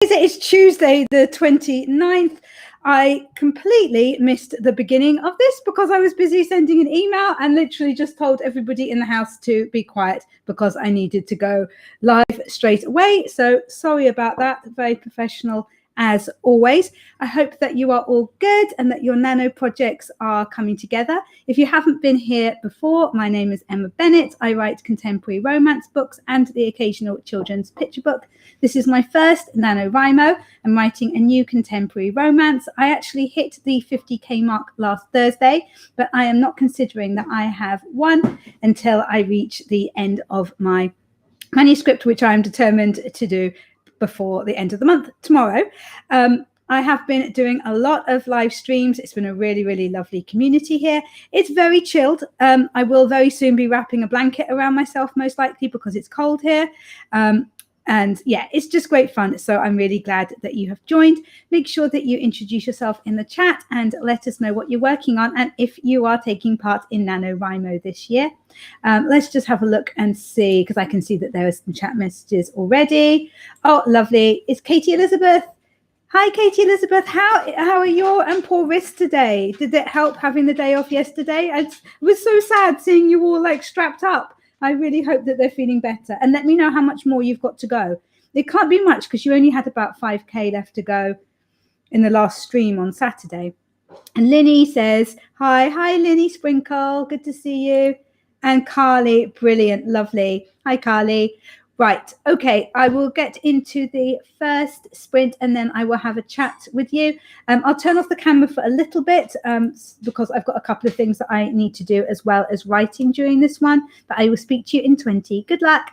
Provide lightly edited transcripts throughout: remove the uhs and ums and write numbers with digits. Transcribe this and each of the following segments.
It's Tuesday the 29th. I completely missed the beginning of this because I was busy sending an email and literally just told everybody in the house to be quiet because I needed to go live straight away. So sorry about that. Very professional as always. I hope that you are all good and that your nano projects are coming together. If you haven't been here before, my name is Emma Bennet. I write contemporary romance books and the occasional children's picture book. This is my first NaNoWriMo. I'm writing a new contemporary romance. I actually hit the 50k mark last Thursday, but I am not considering that I have won until I reach the end of my manuscript, which I am determined to do before the end of the month, tomorrow. I have been doing a lot of live streams. It's been a really, really lovely community here. It's very chilled. I will very soon be wrapping a blanket around myself, most likely, because it's cold here. And yeah, it's just great fun. So I'm really glad that you have joined. Make sure that you introduce yourself in the chat and let us know what you're working on and if you are taking part in NaNoWriMo this year. Let's just have a look and see, because I can see that there are some chat messages already. Oh, lovely. It's Katie Elizabeth. Hi, Katie Elizabeth. How are your poor wrists today? Did it help having the day off yesterday? It was so sad seeing you all like strapped up. I really hope that they're feeling better. And let me know how much more you've got to go. It can't be much because you only had about 5k left to go in the last stream on Saturday. And Linny says, hi, Linny Sprinkle. Good to see you. And Carly, brilliant, lovely. Hi, Carly. Right, okay, I will get into the first sprint and then I will have a chat with you. I'll turn off the camera for a little bit because I've got a couple of things that I need to do as well as writing during this one, but I will speak to you in 20. Good luck.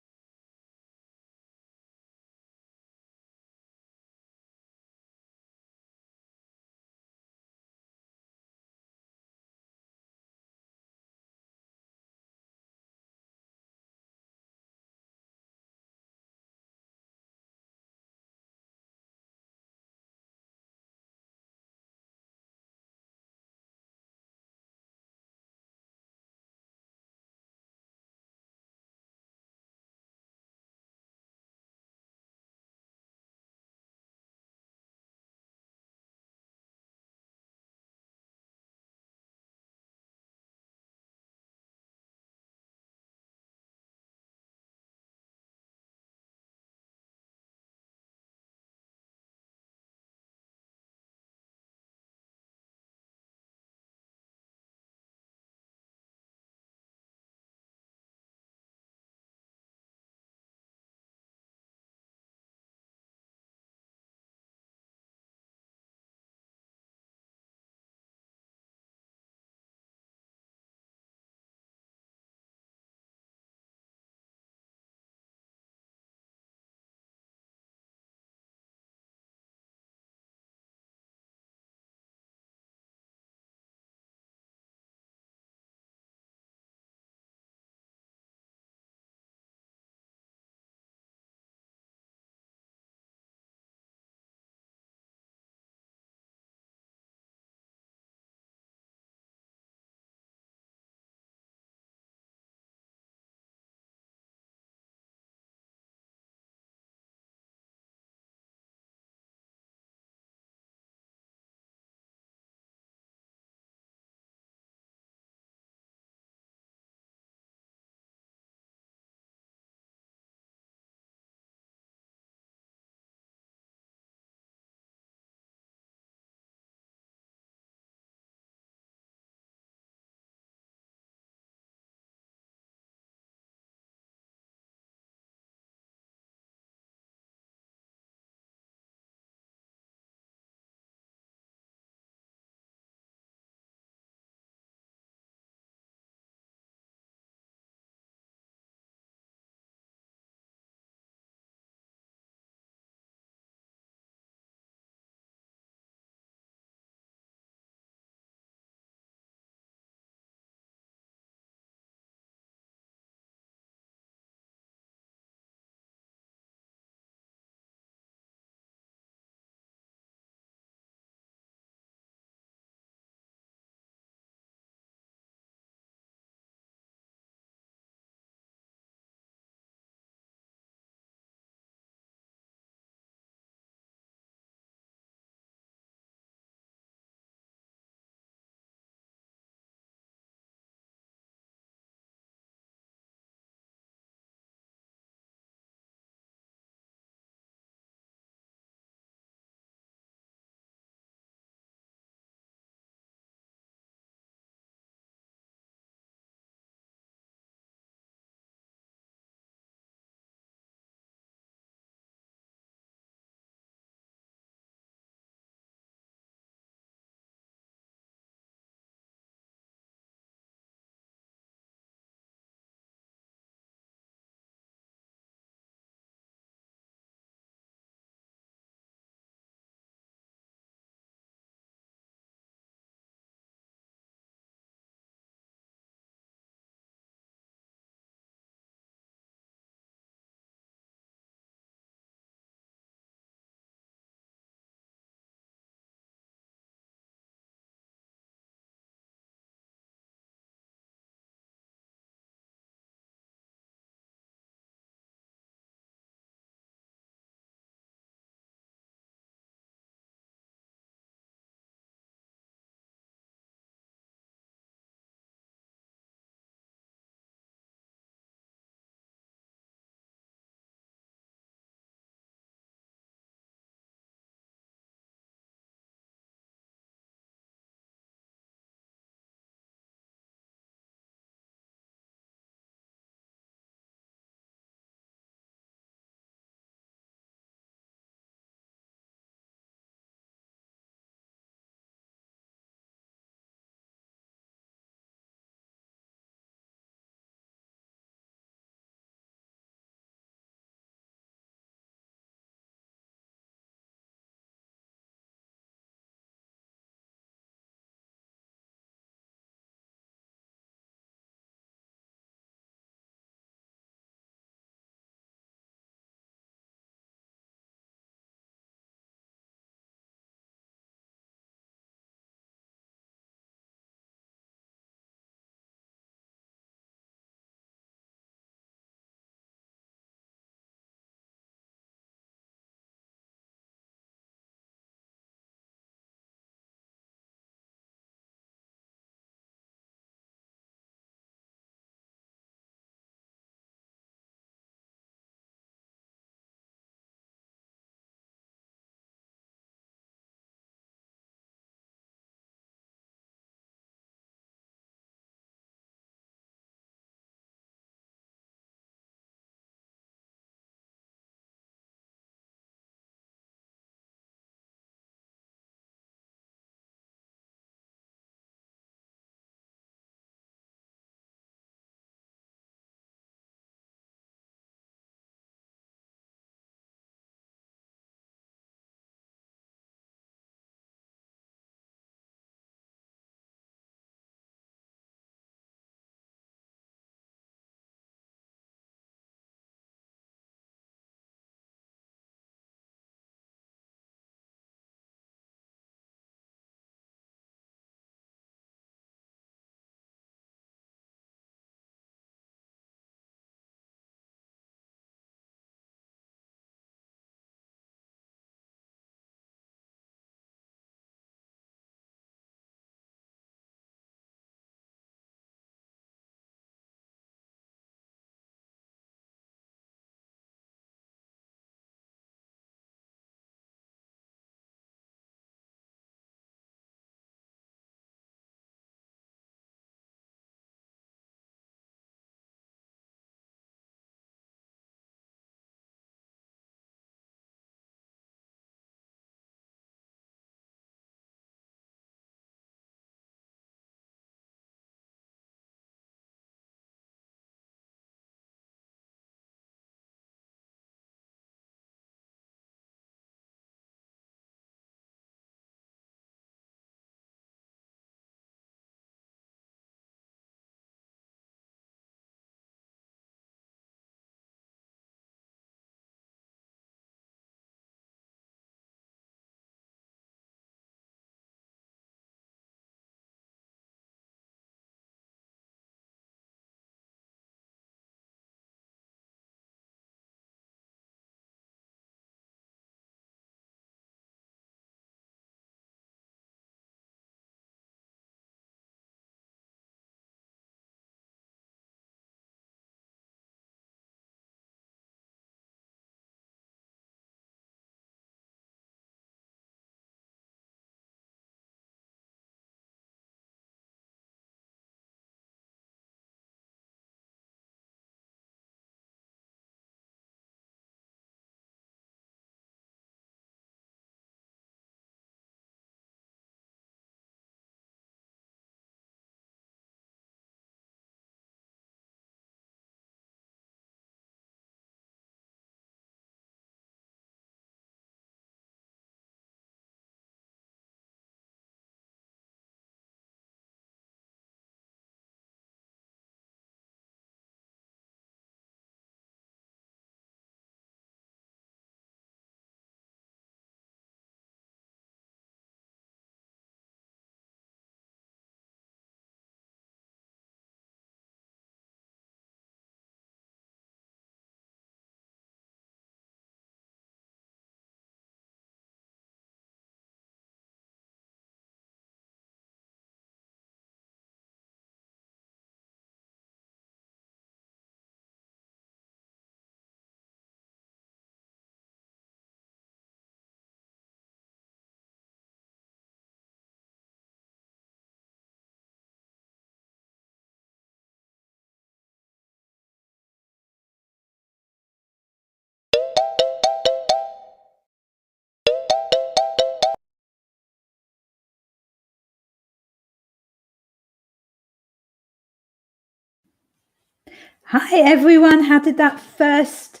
Hi everyone, how did that first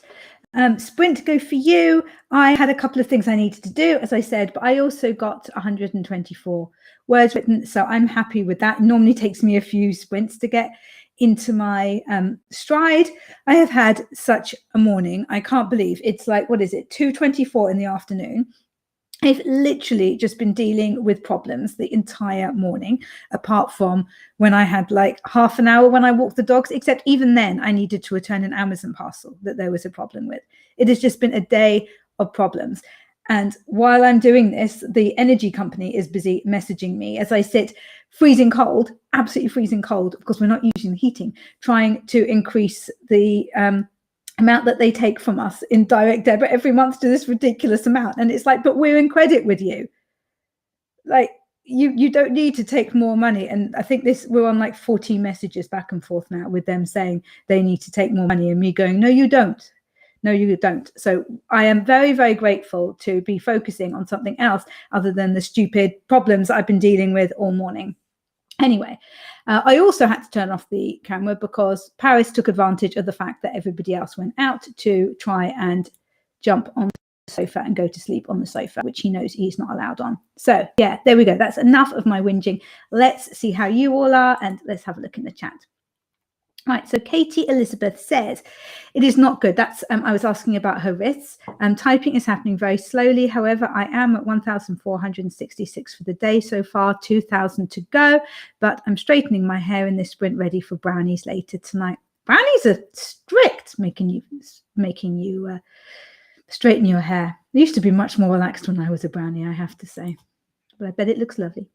sprint go for you? I had a couple of things I needed to do, as I said, but I also got 124 words written, so I'm happy with that. It normally takes me a few sprints to get into my stride. I have had such a morning. I can't believe it's like, what is it, 2:24 in the afternoon. I've literally just been dealing with problems the entire morning, apart from when I had like half an hour when I walked the dogs, except even then I needed to return an Amazon parcel that there was a problem with. It has just been a day of problems. And while I'm doing this, the energy company is busy messaging me as I sit freezing cold, absolutely freezing cold. Of course, we're not using the heating, trying to increase the amount that they take from us in direct debit every month to this ridiculous amount. And it's like, but we're in credit with you. Like, you don't need to take more money. And I think we're on like 14 messages back and forth now with them saying they need to take more money and me going, no, you don't. No, you don't. So I am very, very grateful to be focusing on something else other than the stupid problems I've been dealing with all morning. Anyway, I also had to turn off the camera because Paris took advantage of the fact that everybody else went out to try and jump on the sofa and go to sleep on the sofa, which he knows he's not allowed on. So yeah, there we go. That's enough of my whinging. Let's see how you all are and let's have a look in the chat. Right, so Katie Elizabeth says, it is not good. That's I was asking about her wrists. Typing is happening very slowly. However, I am at 1,466 for the day so far, 2,000 to go. But I'm straightening my hair in this sprint, ready for brownies later tonight. Brownies are strict, making you straighten your hair. It used to be much more relaxed when I was a brownie, I have to say. But I bet it looks lovely.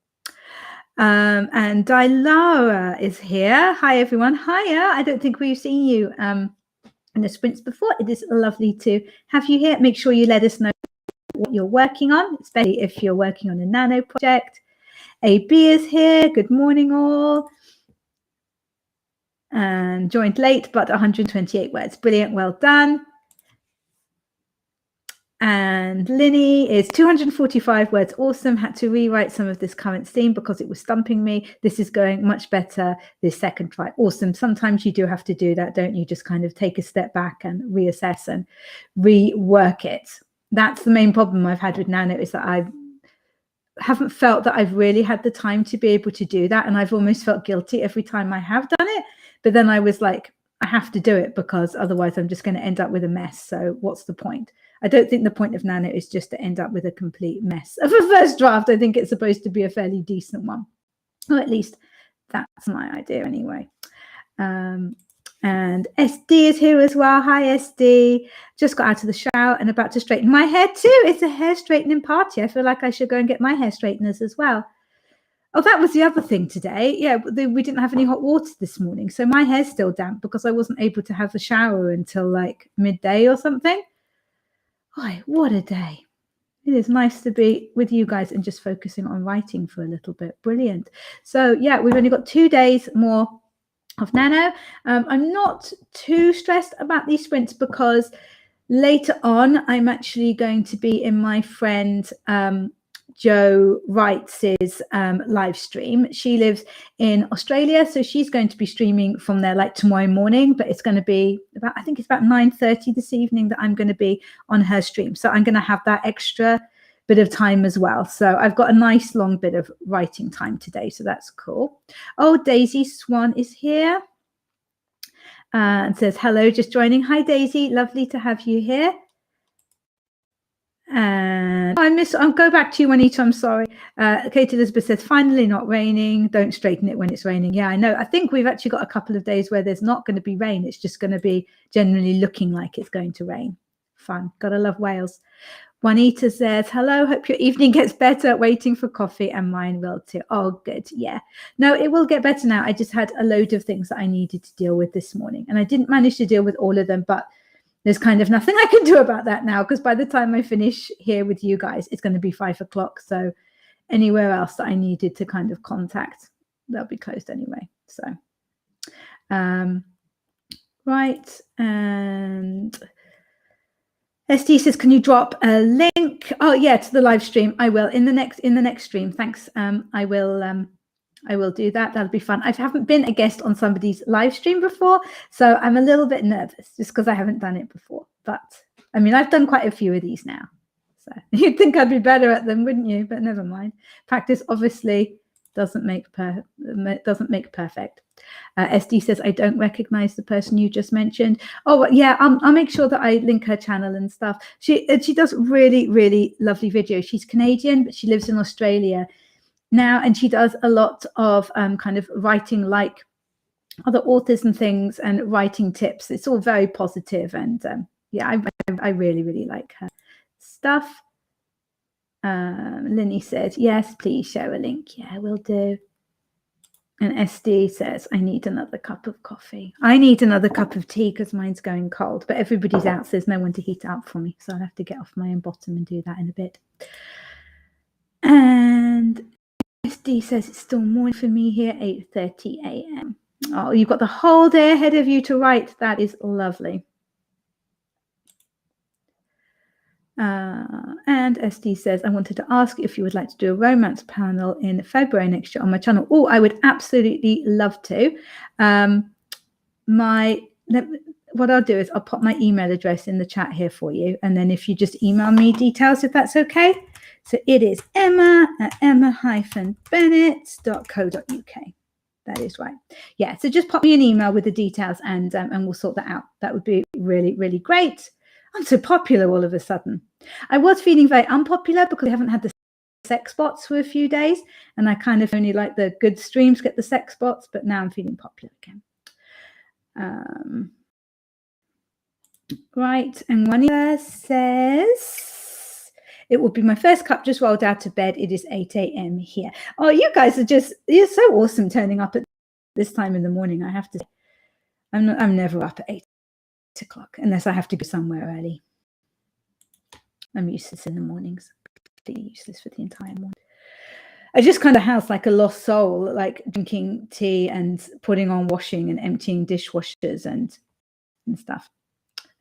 And Dilara is here. Hi, everyone. Hiya. I don't think we've seen you in the sprints before. It is lovely to have you here. Make sure you let us know what you're working on, especially if you're working on a nano project. AB is here. Good morning, all. And joined late, but 128 words. Brilliant. Well done. And Linny is 245 words. Awesome. Had to rewrite some of this current theme because it was stumping me. This is going much better this second try. Awesome. Sometimes you do have to do that, don't you? Just kind of take a step back and reassess and rework it. That's the main problem I've had with Nano, is that I haven't felt that I've really had the time to be able to do that. And I've almost felt guilty every time I have done it. But then I was like, I have to do it because otherwise I'm just going to end up with a mess. So what's the point? I don't think the point of Nano is just to end up with a complete mess of a first draft. I think it's supposed to be a fairly decent one. Or at least that's my idea anyway. And SD is here as well. Hi, SD. Just got out of the shower and about to straighten my hair too. It's a hair straightening party. I feel like I should go and get my hair straighteners as well. Oh, that was the other thing today. Yeah, we didn't have any hot water this morning. So my hair's still damp because I wasn't able to have the shower until like midday or something. Oh, what a day. It is nice to be with you guys and just focusing on writing for a little bit. Brilliant. So yeah, we've only got 2 days more of Nano. I'm not too stressed about these sprints because later on, I'm actually going to be in my friend Joe Wright's live stream. She lives in Australia, so she's going to be streaming from there like tomorrow morning, but it's going to be about, I think it's about 9:30 this evening that I'm going to be on her stream. So I'm going to have that extra bit of time as well. So I've got a nice long bit of writing time today, so that's cool. Oh, Daisy Swan is here and says hello, just joining. Hi, Daisy, lovely to have you here. And I'll go back to you, Juanita. I'm sorry. Kate Elizabeth says, finally not raining. Don't straighten it when it's raining. Yeah, I know. I think we've actually got a couple of days where there's not going to be rain. It's just going to be generally looking like it's going to rain. Fun. Gotta love Wales. Juanita says, hello, hope your evening gets better. Waiting for coffee, and mine will too. Oh, good. Yeah. No, it will get better now. I just had a load of things that I needed to deal with this morning, and I didn't manage to deal with all of them, but there's kind of nothing I can do about that now, because by the time I finish here with you guys, it's going to be 5 o'clock. So anywhere else that I needed to kind of contact, they'll be closed anyway. So, right. And SD says, can you drop a link? Oh yeah, to the live stream. I will in the next stream. Thanks. I will I will do that. That'll be fun. I haven't been a guest on somebody's live stream before, so I'm a little bit nervous just because I haven't done it before. But I mean, I've done quite a few of these now. So you'd think I'd be better at them, wouldn't you? But never mind. Practice obviously doesn't make perfect. SD says, I don't recognize the person you just mentioned. Oh, yeah, I'll make sure that I link her channel and stuff. She does really, really lovely videos. She's Canadian, but she lives in Australia now, and she does a lot of kind of writing like other authors and things, and writing tips. It's all very positive, and yeah, I really, really like her stuff. Linny says, yes, please share a link. Yeah, we'll do. And SD says, I need another cup of coffee. I need another cup of tea because mine's going cold, but everybody's out, so there's no one to heat it up for me. So I'll have to get off my own bottom and do that in a bit. And SD says, it's still morning for me here, 8:30 a.m. Oh, you've got the whole day ahead of you to write. That is lovely. And SD says, I wanted to ask if you would like to do a romance panel in February next year on my channel. Oh, I would absolutely love to. What I'll do is I'll pop my email address in the chat here for you. And then if you just email me details, if that's okay. So it is Emma at emma-bennet.co.uk. That is right. Yeah, so just pop me an email with the details, and we'll sort that out. That would be really, really great. I'm so popular all of a sudden. I was feeling very unpopular because I haven't had the sex bots for a few days, and I kind of only like the good streams get the sex bots, but now I'm feeling popular again. Right, and one says, it will be my first cup just rolled out of bed. It is 8 a.m. here. Oh, you guys are you're so awesome turning up at this time in the morning. I have to say, I'm never up at 8 o'clock unless I have to go somewhere early. I'm useless in the mornings. Completely useless for the entire morning. I just kind of house like a lost soul, like drinking tea and putting on washing and emptying dishwashers and stuff.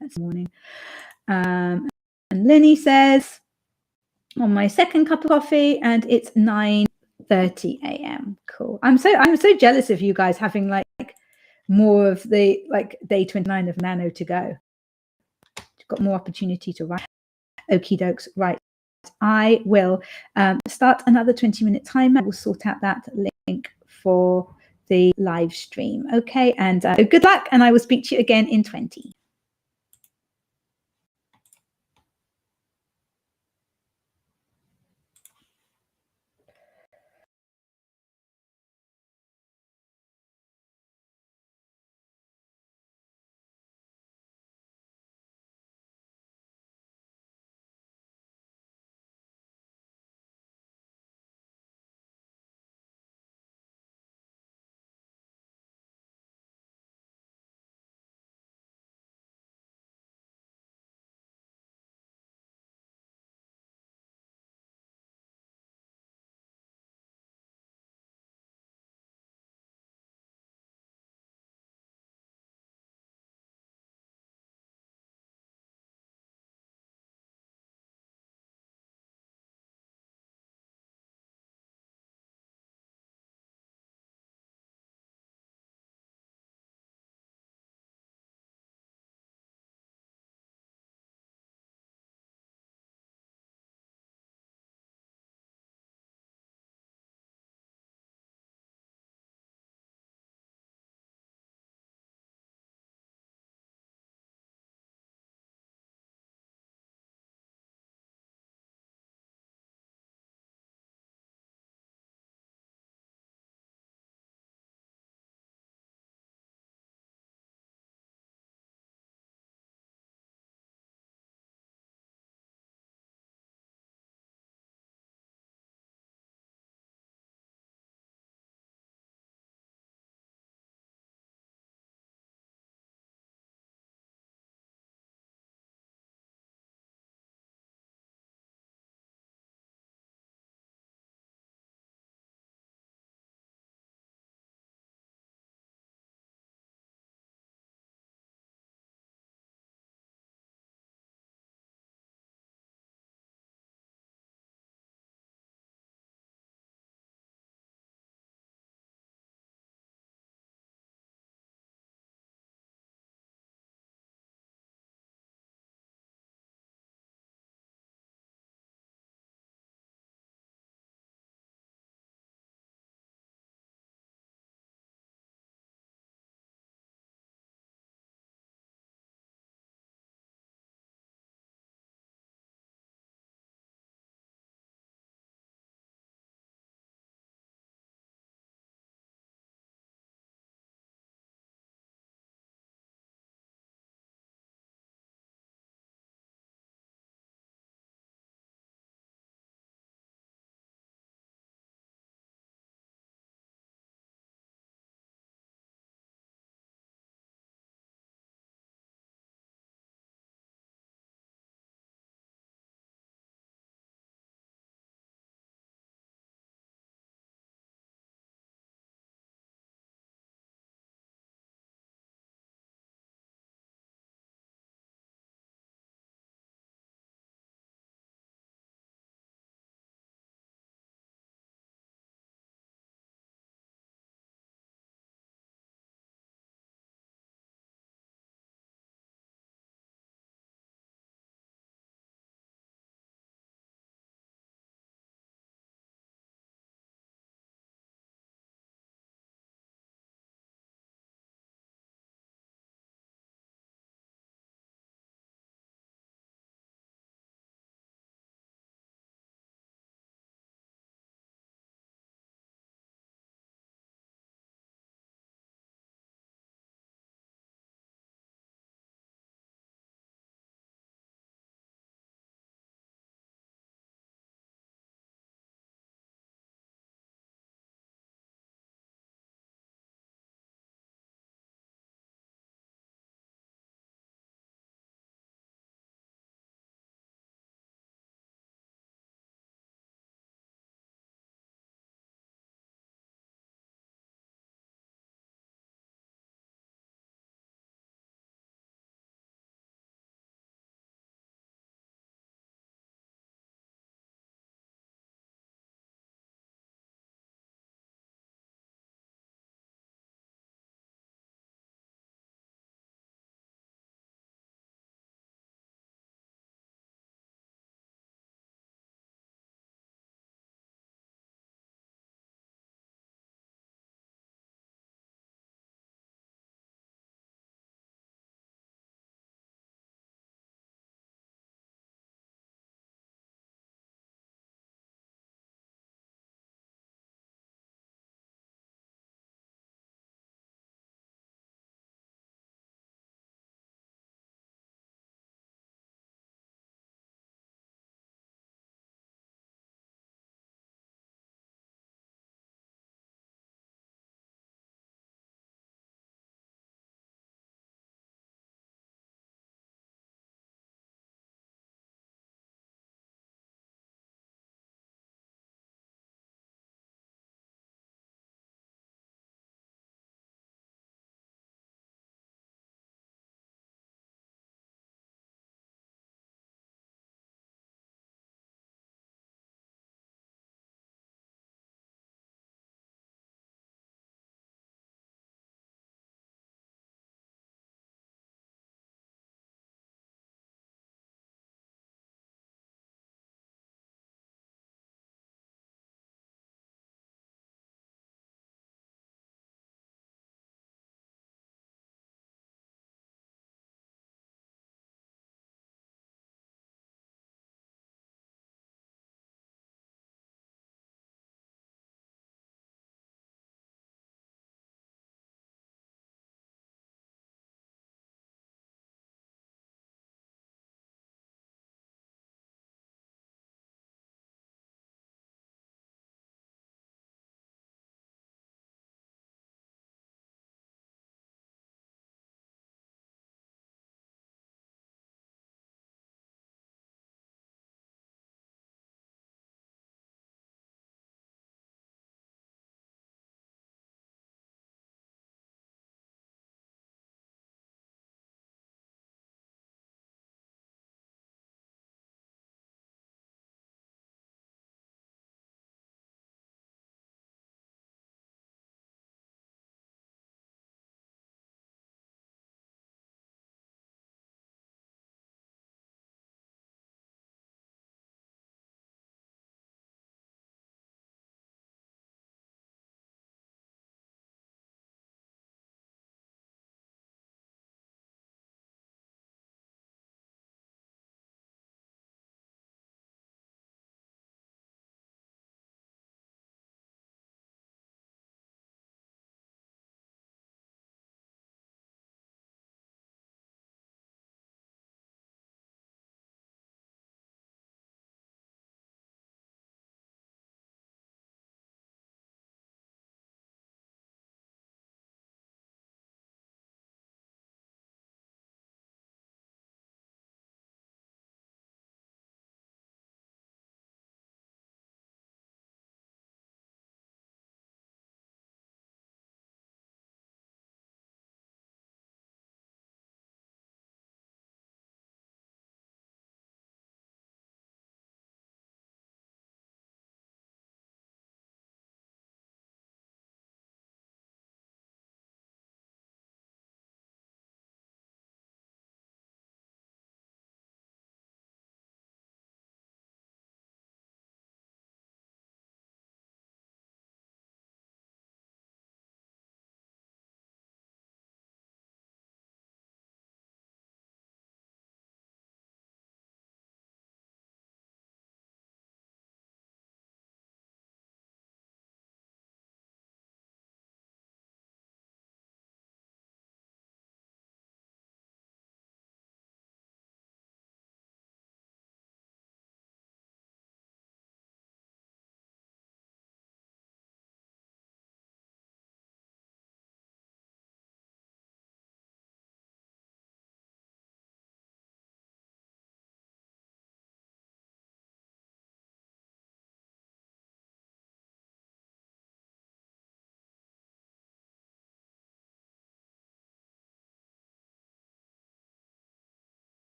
That's the morning. And Lenny says, on my second cup of coffee, and it's 9:30 a.m. Cool. I'm so jealous of you guys having like more of the like day 29 of Nano to go. You've got more opportunity to write. Okie dokes. Right. I will start another 20-minute timer. I will sort out that link for the live stream. Okay. And good luck. And I will speak to you again in 20.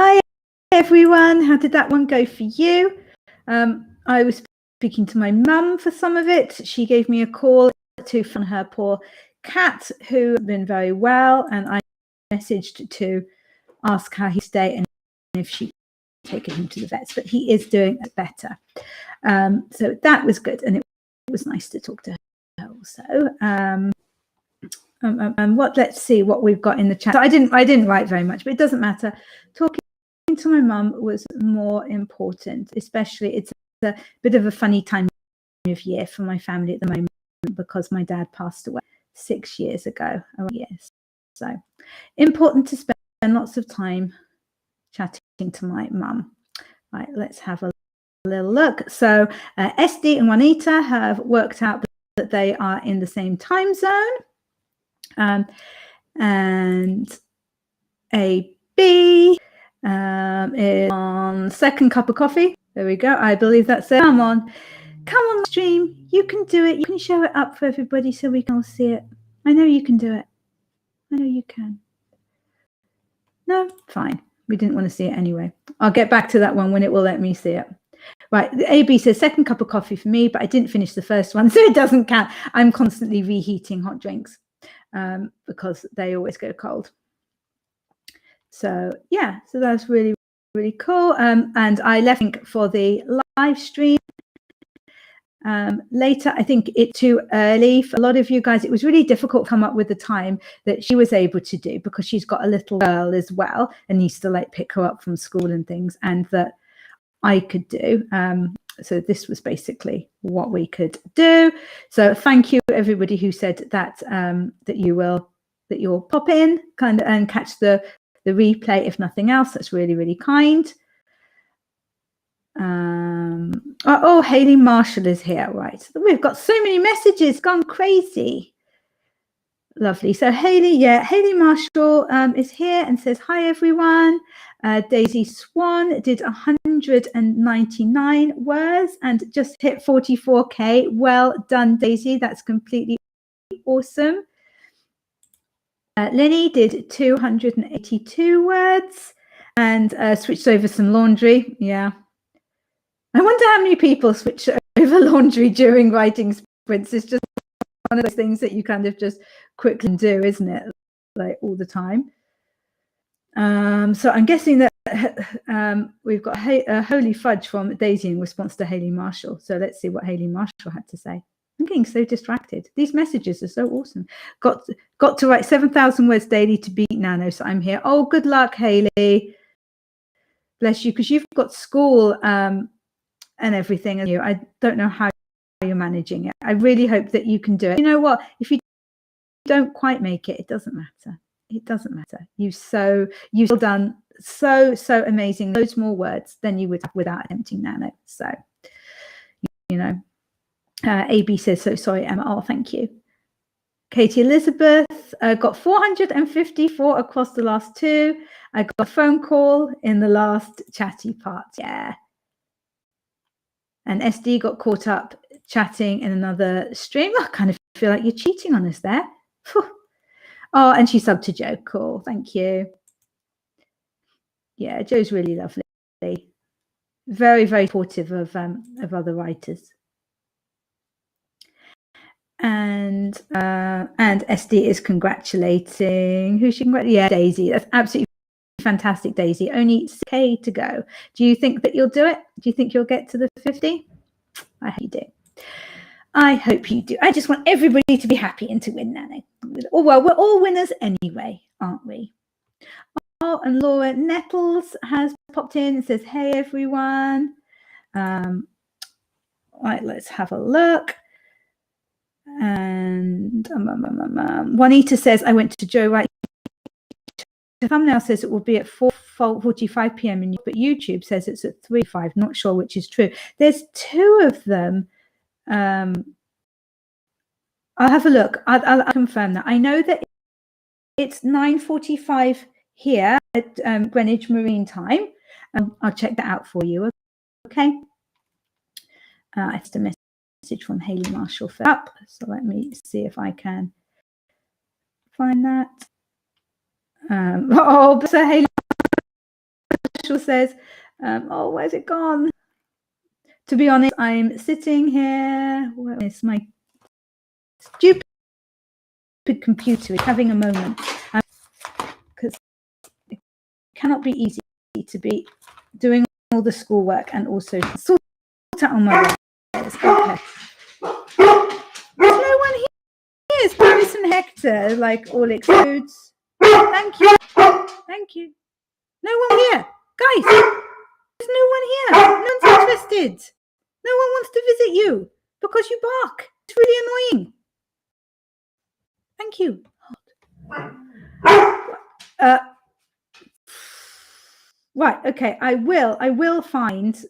Hi, everyone. How did that one go for you? I was speaking to my mum for some of it. She gave me a call to find her poor cat who had been very well, and I messaged to ask how he's staying and if she could take him to the vets, but he is doing better. So that was good, and it was nice to talk to her also. Let's see what we've got in the chat. So I didn't write very much, but it doesn't matter. Talking to my mum was more important, especially it's a bit of a funny time of year for my family at the moment because my dad passed away 6 years ago. Oh yes, so important to spend lots of time chatting to my mum. Right, let's have a little look. So SD and Juanita have worked out that they are in the same time zone. And AB is on second cup of coffee. There we go. I believe that's it. Come on stream. You can do it. You can show it up for everybody so we can all see it. I know you can do it. I know you can. No, fine. We didn't want to see it anyway. I'll get back to that one when it will let me see it. Right, AB says second cup of coffee for me, but I didn't finish the first one, so it doesn't count. I'm constantly reheating hot drinks because they always go cold. So yeah, so that's really, really cool. And I left link for the live stream later. I think it's too early for a lot of you guys. It was really difficult to come up with the time that she was able to do because she's got a little girl as well and needs to like pick her up from school and things, and that I could do. So this was basically what we could do. So thank you everybody who said that that you'll pop in kind of and catch the replay if nothing else. That's really, really kind. Oh, Hayley Marshall is here. Right, we've got so many messages, gone crazy. Lovely. So Hayley Marshall is here and says hi everyone. Daisy Swan did 199 words and just hit 44k. Well done, Daisy. That's completely awesome. Lenny did 282 words and switched over some laundry. Yeah. I wonder how many people switch over laundry during writing sprints. It's just one of those things that you kind of just quickly do, isn't it? Like all the time. So I'm guessing that we've got Holy Fudge from Daisy in response to Hayley Marshall. So let's see what Hayley Marshall had to say. I'm getting so distracted. These messages are so awesome. Got to write 7,000 words daily to beat Nano, so I'm here. Oh, good luck, Hayley. Bless you, because you've got school and everything. And I don't know how you're managing it. I really hope that you can do it. You know what? If you don't quite make it, it doesn't matter. It doesn't matter. You've still done so amazing. Loads more words than you would have without attempting Nano. So, you know. AB says, so sorry, Emma. Oh, thank you. Katie Elizabeth got 454 across the last two. I got a phone call in the last chatty part. Yeah. And SD got caught up chatting in another stream. I kind of feel like you're cheating on us there. Whew. Oh, and she subbed to Joe. Cool. Thank you. Yeah, Joe's really lovely. Very, very supportive of other writers. And SD is congratulating. Who's she congratulating? Yeah, Daisy. That's absolutely fantastic, Daisy. Only 6K to go. Do you think that you'll do it? Do you think you'll get to the 50? I hope you do. I hope you do. I just want everybody to be happy and to win, Nano. Oh, well, we're all winners anyway, aren't we? Oh, and Laura Nettles has popped in and says, hey, everyone. Right, let's have a look. And Juanita says, I went to Joe Wright. The thumbnail says it will be at 4:45 p.m. but YouTube says it's at 3:05. Not sure which is true. There's two of them. I'll have a look. I'll confirm that. I know that it's 9:45 here at Greenwich Marine Time. I'll check that out for you. Okay. It's a message from Hayley Marshall for up. So let me see if I can find that. Oh, so Hayley Marshall says, oh, where's it gone? To be honest, I'm sitting here. Where is my stupid computer? It's having a moment. Because it cannot be easy to be doing all the schoolwork and also sort out on my wires. Okay. There's no one here. It's Paris and Hector, like all explodes. Thank you. Thank you. No one here. Guys, there's no one here. No one's interested. No one wants to visit you because you bark. It's really annoying. Thank you. Right, okay. I will find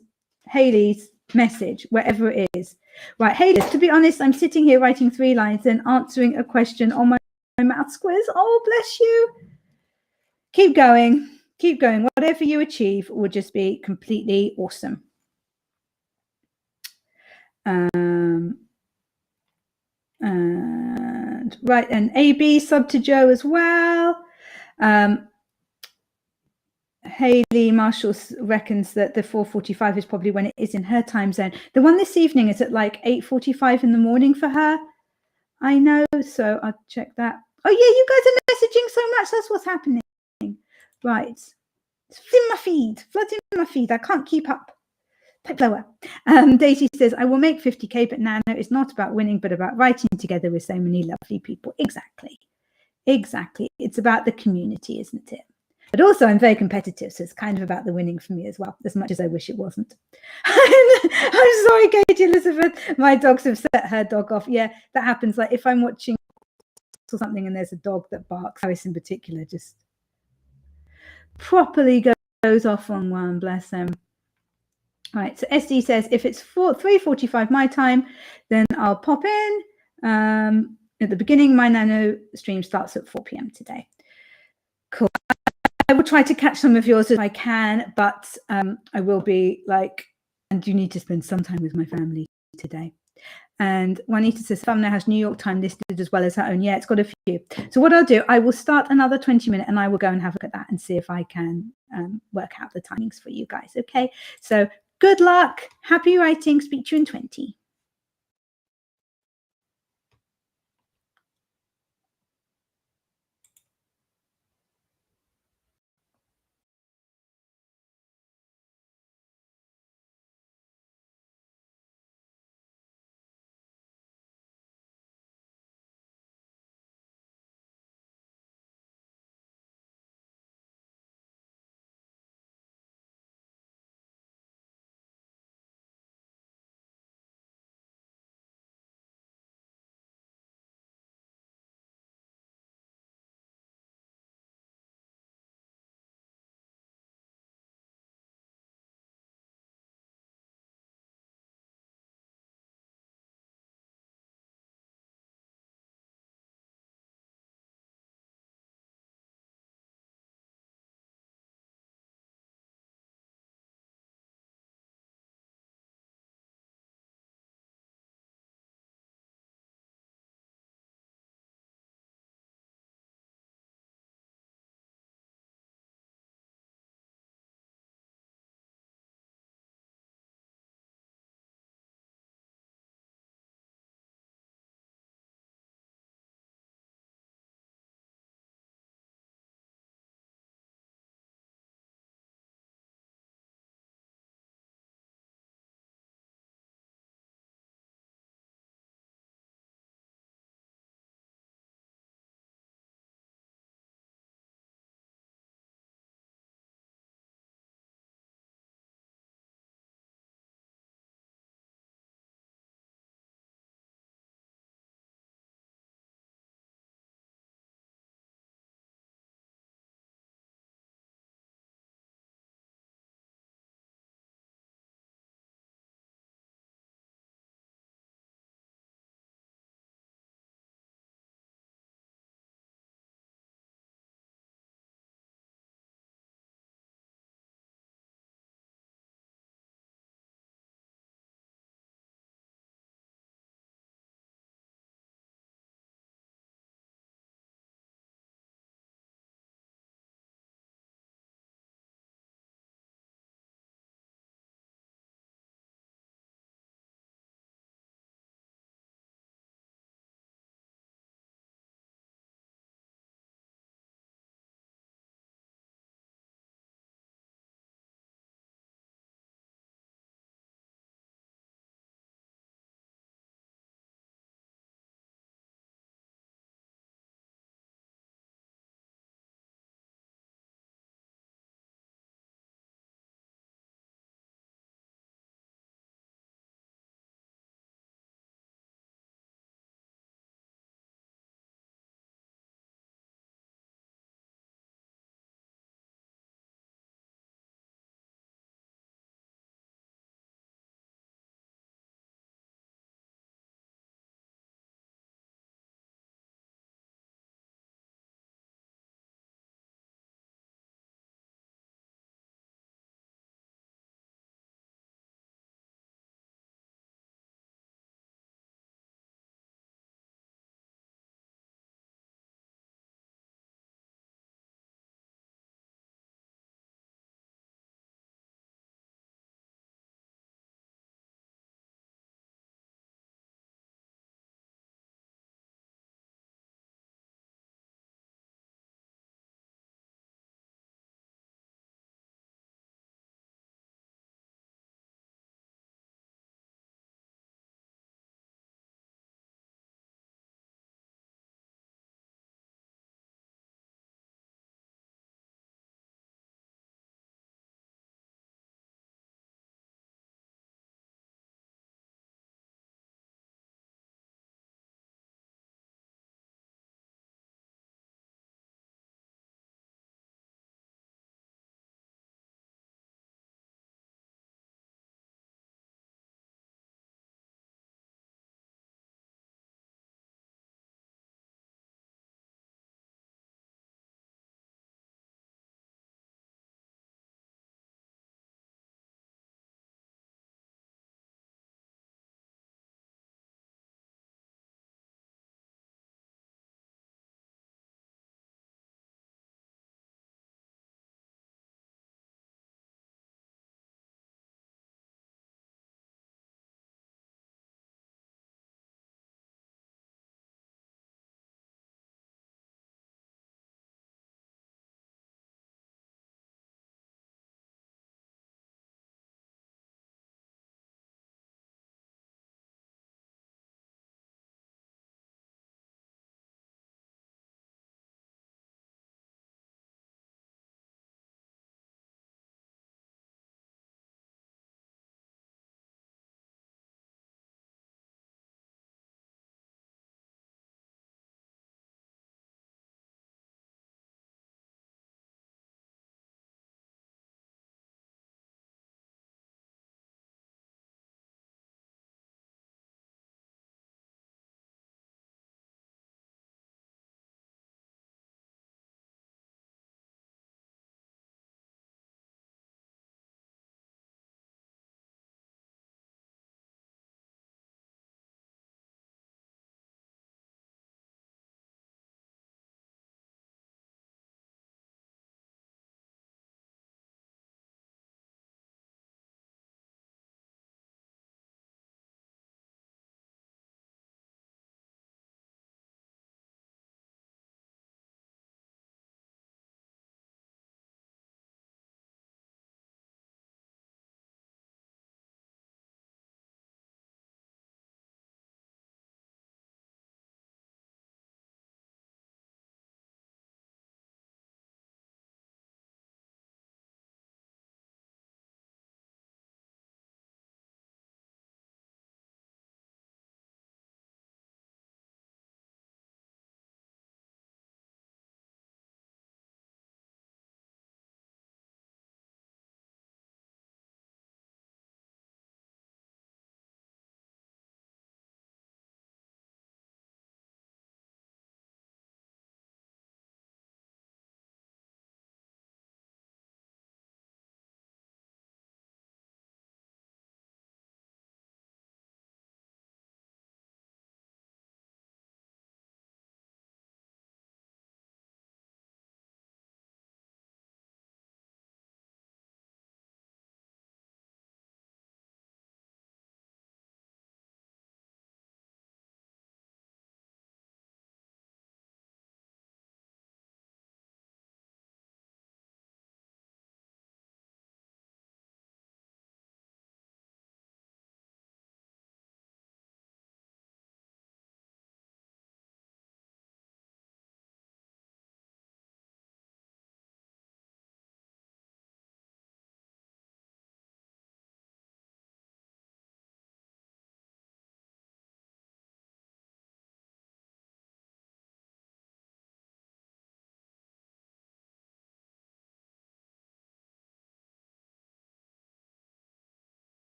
Haley's message wherever it is. Right, Haley, to be honest, I'm sitting here writing 3 lines and answering a question on my maths quiz. Oh, bless you. Keep going. Keep going. Whatever you achieve will just be completely awesome. And right, and AB sub to Joe as well. Haley Marshall reckons that the 4:45 is probably when it is in her time zone. The one this evening is at like 8:45 in the morning for her. I know, so I'll check that. Oh yeah, you guys are messaging so much. That's what's happening. Right, it's flooding my feed. I can't keep up. Type lower. Daisy says, I will make 50k, but Nano is not about winning, but about writing together with so many lovely people. Exactly. It's about the community, isn't it? But also I'm very competitive, so it's kind of about the winning for me as well, as much as I wish it wasn't. I'm sorry, Katie Elizabeth. My dogs have set her dog off. Yeah, that happens. Like if I'm watching or something and there's a dog that barks, Harris in particular just properly goes off on one, bless him. All right, so SD says, if it's 3:45 my time, then I'll pop in. At the beginning, my Nano stream starts at 4 p.m. today. Cool. I will try to catch some of yours if I can, but I will be like, and you need to spend some time with my family today. And Juanita says, thumbnail has New York time listed as well as her own. Yeah, it's got a few. So what I'll do, I will start another 20 minutes and I will go and have a look at that and see if I can work out the timings for you guys. Okay, so good luck. Happy writing. Speak to you in 20.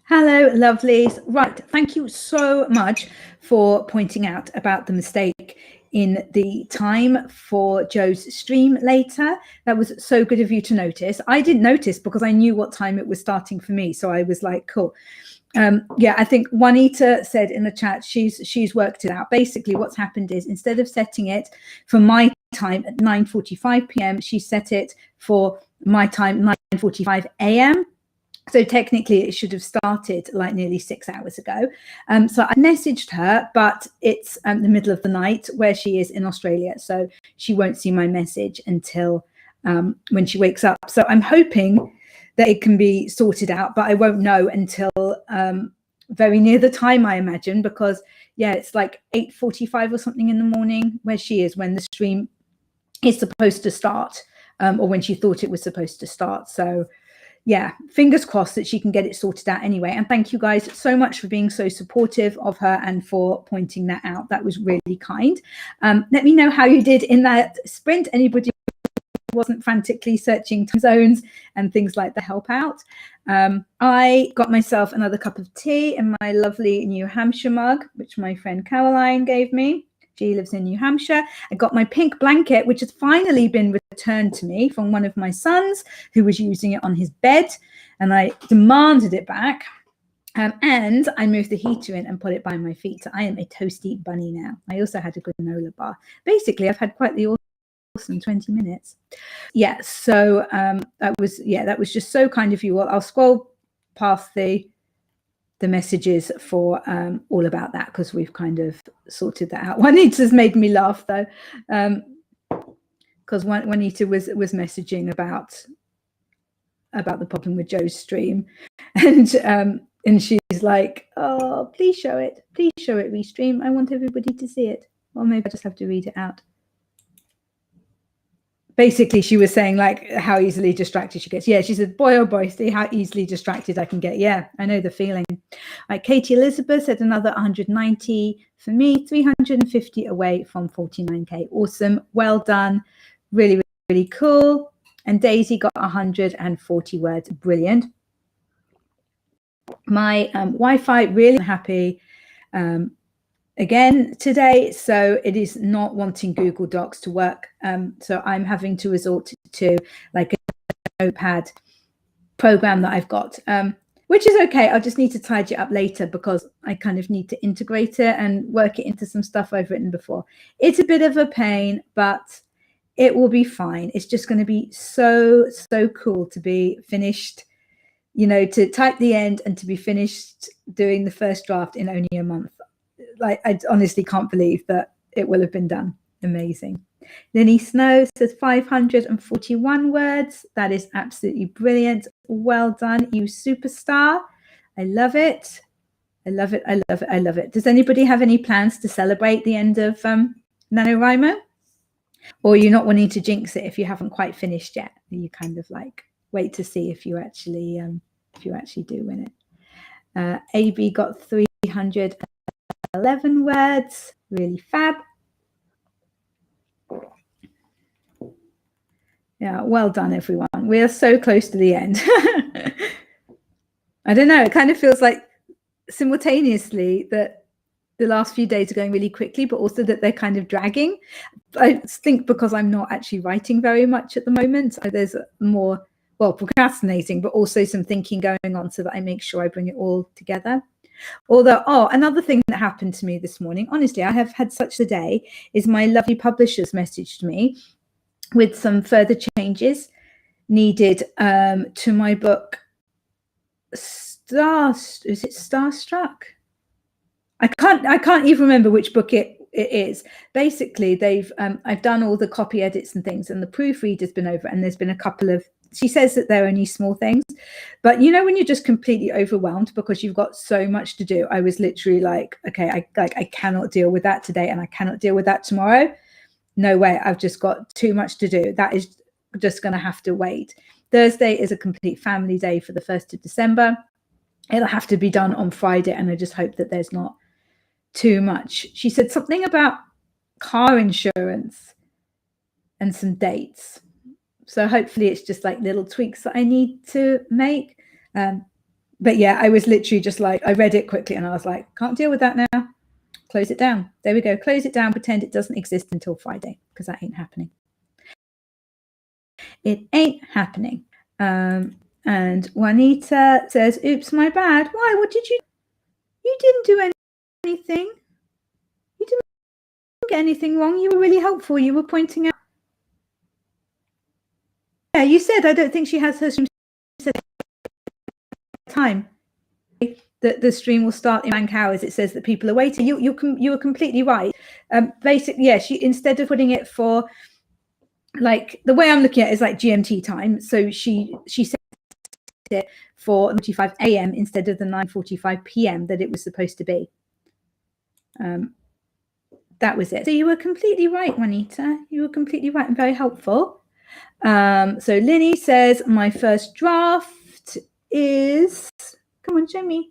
Hello, lovelies. Right, thank you so much for pointing out about the mistake in the time for Joe's stream later. That was so good of you to notice. I didn't notice because I knew what time it was starting for me, so I was like, cool. Yeah, I think Juanita said in the chat she's worked it out. Basically, what's happened is instead of setting it for my time at 9:45 p.m., she set it for my time 9:45 a.m. So technically it should have started like nearly 6 hours ago. So I messaged her, but it's the middle of the night where she is in Australia. So she won't see my message until when she wakes up. So I'm hoping that it can be sorted out, but I won't know until very near the time, I imagine, because yeah, it's like 8:45 or something in the morning where she is when the stream is supposed to start, or when she thought it was supposed to start. So yeah, fingers crossed that she can get it sorted out anyway. And thank you guys so much for being so supportive of her and for pointing that out. That was really kind. Let me know how you did in that sprint. Anybody who wasn't frantically searching time zones and things like that help out. I got myself another cup of tea in my lovely New Hampshire mug, which my friend Caroline gave me. She lives in New Hampshire. I got my pink blanket, which has finally been returned to me from one of my sons who was using it on his bed, and I demanded it back. And I moved the heater in and put it by my feet. So I am a toasty bunny now. I also had a granola bar. Basically, I've had quite the awesome 20 minutes. Yeah, so that was just so kind of you all. I'll scroll past the messages for all about that because we've kind of sorted that out. Juanita's made me laugh though, because Juanita was messaging about the problem with Joe's stream, and she's like, oh, please show it, Restream. I want everybody to see it. Or maybe I just have to read it out. Basically, she was saying like how easily distracted she gets. Yeah, she said, boy, oh boy, see how easily distracted I can get. Yeah, I know the feeling. Like Katie Elizabeth said another 190 for me, 350 away from 49K. Awesome. Well done. Really, really cool. And Daisy got 140 words. Brilliant. My Wi-Fi really happy again today, so it is not wanting Google Docs to work, so I'm having to resort to like a notepad program that I've got, which is okay. I'll just need to tidy it up later because I kind of need to integrate it and work it into some stuff I've written before. It's a bit of a pain, but it will be fine. It's just going to be so cool to be finished, you know, to type the end and to be finished doing the first draft in only a month. Like, I honestly can't believe that it will have been done. Amazing. Lily Snow says 541 words. That is absolutely brilliant. Well done, you superstar. I love it. I love it. I love it. I love it. Does anybody have any plans to celebrate the end of NaNoWriMo? Or are you not wanting to jinx it if you haven't quite finished yet? You kind of like wait to see if you actually do win it. AB got 311 words. Really fab. Yeah, well done, everyone. We are so close to the end. I don't know. It kind of feels like simultaneously that the last few days are going really quickly, but also that they're kind of dragging. I think because I'm not actually writing very much at the moment, there's more, well, procrastinating, but also some thinking going on so that I make sure I bring it all together. Although, another thing that happened to me this morning, honestly, I have had such a day, is my lovely publishers messaged me with some further changes needed to my book is it Starstruck? I can't even remember which book it is. Basically, they've I've done all the copy edits and things, and the proofreader's been over, and there's been a couple of, she says that they're only small things, but you know when you're just completely overwhelmed because you've got so much to do. I was literally like, okay, I cannot deal with that today, and I cannot deal with that tomorrow. No way, I've just got too much to do. That is just going to have to wait. Thursday is a complete family day for the 1st of December. It'll have to be done on Friday, and I just hope that there's not too much. She said something about car insurance and some dates. So hopefully it's just like little tweaks that I need to make. But yeah, I was literally just like, I read it quickly and I was like, can't deal with that now. Close it down. There we go. Close it down. Pretend it doesn't exist until Friday, because that ain't happening. It ain't happening. And Juanita says, oops, my bad. Why? What did you do? You didn't do anything. You didn't get anything wrong. You were really helpful. You were pointing out. Yeah, you said, I don't think she has her stream set time. That the stream will start in blank hours. It says that people are waiting. You were completely right. Basically, yeah, she, instead of putting it for, like, the way I'm looking at it is like GMT time. So she set it for 9:45 a.m. instead of the 9:45 p.m. that it was supposed to be. That was it. So you were completely right, Juanita. You were completely right and very helpful. So Linny says, my first draft is, come on, show me.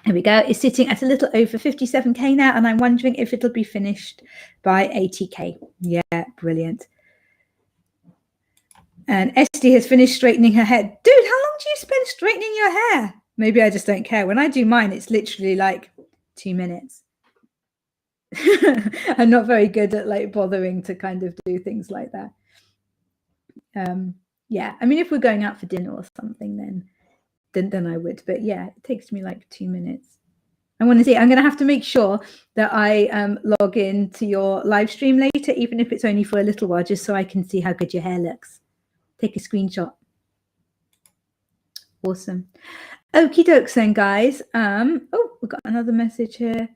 There we go. It's sitting at a little over 57k now, and I'm wondering if it'll be finished by 80k. Yeah, brilliant. And Esty has finished straightening her hair. Dude, how long do you spend straightening your hair? Maybe I just don't care. When I do mine, it's literally like 2 minutes. I'm not very good at like bothering to kind of do things like that. Yeah, I mean, if we're going out for dinner or something, then I would. But yeah, it takes me like 2 minutes. I want to see. I'm going to have to make sure that I log in to your live stream later, even if it's only for a little while, just so I can see how good your hair looks. Take a screenshot. Awesome. Okie dokes then, guys. Oh, we've got another message here.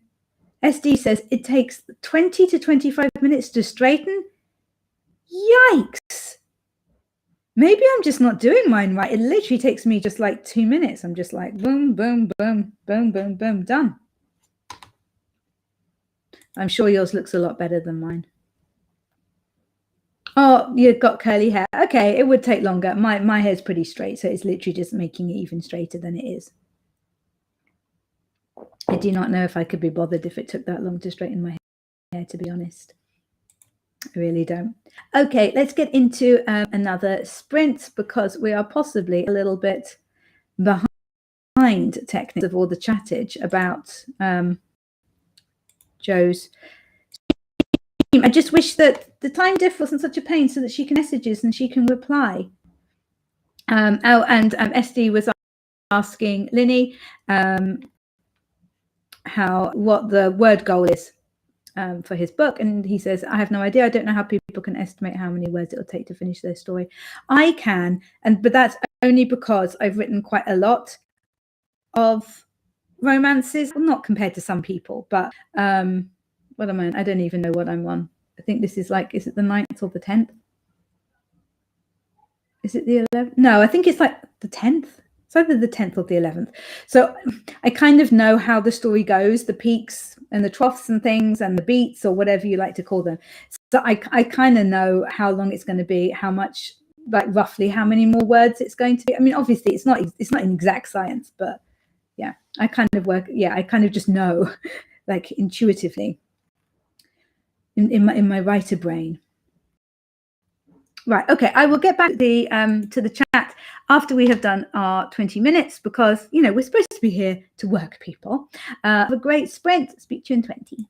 SD says it takes 20 to 25 minutes to straighten. Yikes. Maybe I'm just not doing mine right. It literally takes me just like 2 minutes. I'm just like boom, boom, boom, boom, boom, boom, done. I'm sure yours looks a lot better than mine. Oh, you've got curly hair. Okay, it would take longer. My hair's pretty straight, so it's literally just making it even straighter than it is. I do not know if I could be bothered if it took that long to straighten my hair, to be honest. I really don't. Okay, let's get into another sprint, because we are possibly a little bit behind techniques of all the chattage about Joe's. I just wish that the time diff wasn't such a pain, so that she can messages and she can reply. Oh, and SD was asking Linny what the word goal is for his book, and he says, I have no idea. I don't know how people can estimate how many words it'll take to finish their story. I can, but that's only because I've written quite a lot of romances, well, not compared to some people, but what am I on? I don't even know what I'm on. I think this is like, is it the 9th or the 10th? Is it the 11th? No, I think it's like the 10th. It's either the 10th or the 11th. So I kind of know how the story goes, the peaks and the troughs and things, and the beats, or whatever you like to call them. So I kind of know how long it's going to be, how much, like roughly how many more words it's going to be. I mean, obviously it's not an exact science, but yeah, I kind of work. Yeah, I kind of just know, like intuitively, in my writer brain. Right. Okay. I will get back to the chat after we have done our 20 minutes, because, you know, we're supposed to be here to work, people. Have a great sprint. Speak to you in 20.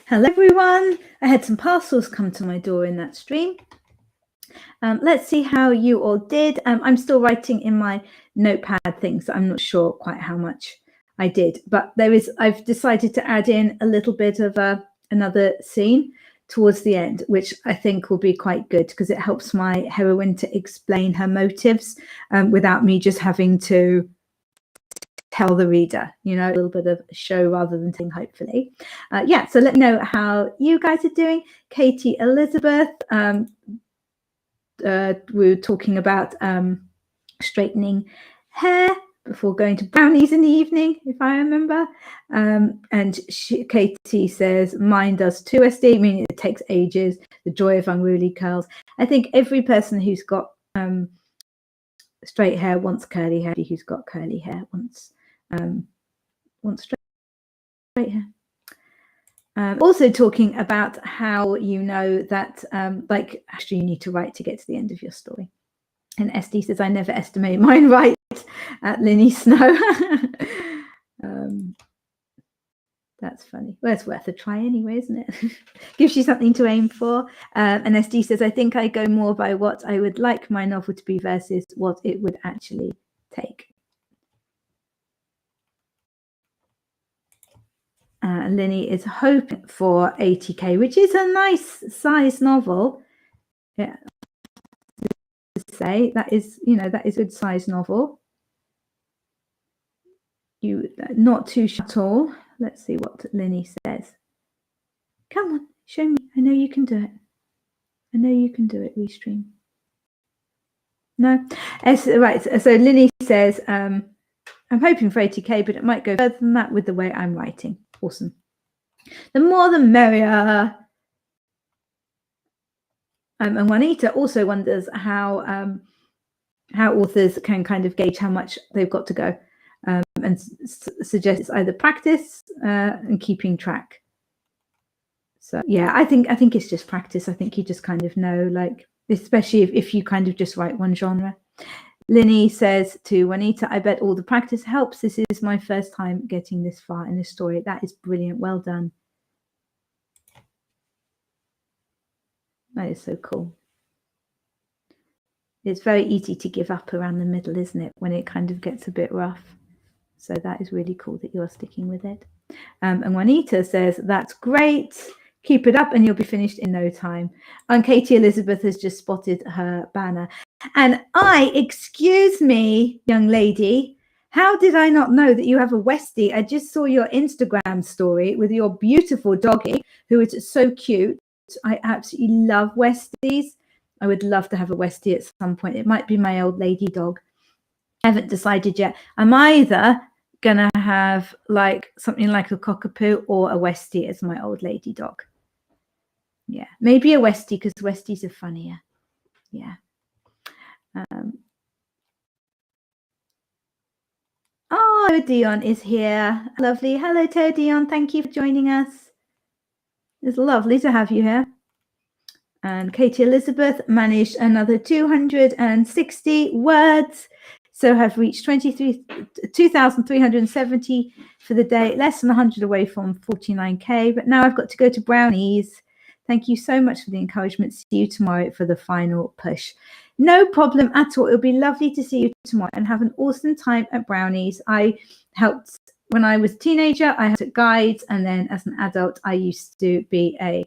Hello, everyone. I had some parcels come to my door in that stream. Let's see how you all did. I'm still writing in my notepad things. I'm not sure quite how much I did, but I've decided to add in a little bit of another scene towards the end, which I think will be quite good because it helps my heroine to explain her motives without me just having to tell the reader, you know, a little bit of a show rather than telling, hopefully. Yeah, so let me know how you guys are doing. Katie Elizabeth, we were talking about straightening hair before going to brownies in the evening, if I remember. And Katie says, mine does too, SD, meaning it takes ages, the joy of unruly curls. I think every person who's got straight hair wants curly hair. Who's got curly hair wants straight hair. Also talking about how you know that, like, actually you need to write to get to the end of your story. And SD says, I never estimate mine right at Linny Snow. That's funny. Well, it's worth a try anyway, isn't it? Gives you something to aim for. And SD says, I think I go more by what I would like my novel to be versus what it would actually take. Linny is hoping for 80k, which is a nice size novel. Yeah, to say that is, you know, that is a good size novel. You not too short at all. Let's see what Linny says. Come on, show me. I know you can do it. I know you can do it. Restream. No, right. So Linny says, I'm hoping for 80k, but it might go further than that with the way I'm writing. Awesome. The more the merrier. And Juanita also wonders how authors can kind of gauge how much they've got to go, and suggests either practice and keeping track. So yeah, I think it's just practice. I think you just kind of know, like, especially if you kind of just write one genre. Linny says to Juanita, I bet all the practice helps. This is my first time getting this far in a story. That is brilliant. Well done. That is so cool. It's very easy to give up around the middle, isn't it, when it kind of gets a bit rough. So that is really cool that you're sticking with it. And Juanita says, that's great. Keep it up and you'll be finished in no time. And Katie Elizabeth has just spotted her banner. And excuse me, young lady, how did I not know that you have a Westie? I just saw your Instagram story with your beautiful doggy, who is so cute. I absolutely love Westies. I would love to have a Westie at some point. It might be my old lady dog. I haven't decided yet. I'm either gonna have like something like a cockapoo or a Westie as my old lady dog. Yeah, maybe a Westie because Westies are funnier. Yeah. Oh, Dion is here. Lovely. Hello, Dion. Thank you for joining us. It's lovely to have you here. And Katie Elizabeth managed another 260 words. So have reached 2,370 for the day, less than 100 away from 49k. But now I've got to go to brownies. Thank you so much for the encouragement. See you tomorrow for the final push. No problem at all. It'll be lovely to see you tomorrow and have an awesome time at brownies. I helped when I was a teenager. I helped at guides, and then as an adult, I used to be a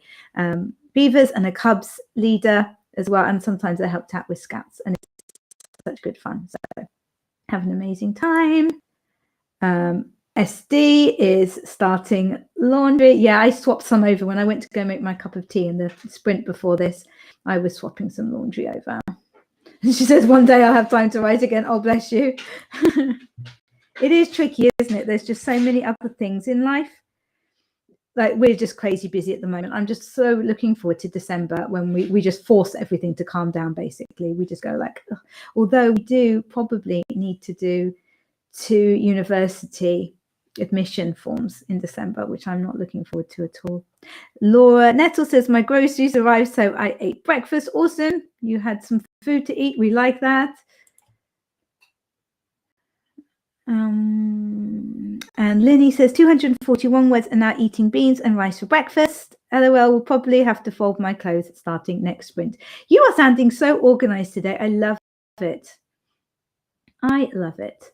Beavers and a Cubs leader as well, and sometimes I helped out with Scouts, and it's such good fun. So have an amazing time. SD is starting laundry. Yeah, I swapped some over when I went to go make my cup of tea in the sprint before this. I was swapping some laundry over. She says, one day I'll have time to write again. Oh, bless you. It is tricky, isn't it? There's just so many other things in life. Like, we're just crazy busy at the moment. I'm just so looking forward to December when we just force everything to calm down, basically. We just go like, ugh. Although we do probably need to do 2 university admission forms in December, which I'm not looking forward to at all. Laura Nettle says, my groceries arrived, so I ate breakfast. Awesome. You had some food to eat. We like that. And And Linny says 241 words are now eating beans and rice for breakfast. LOL, will probably have to fold my clothes starting next sprint. You are sounding so organized today. I love it. I love it.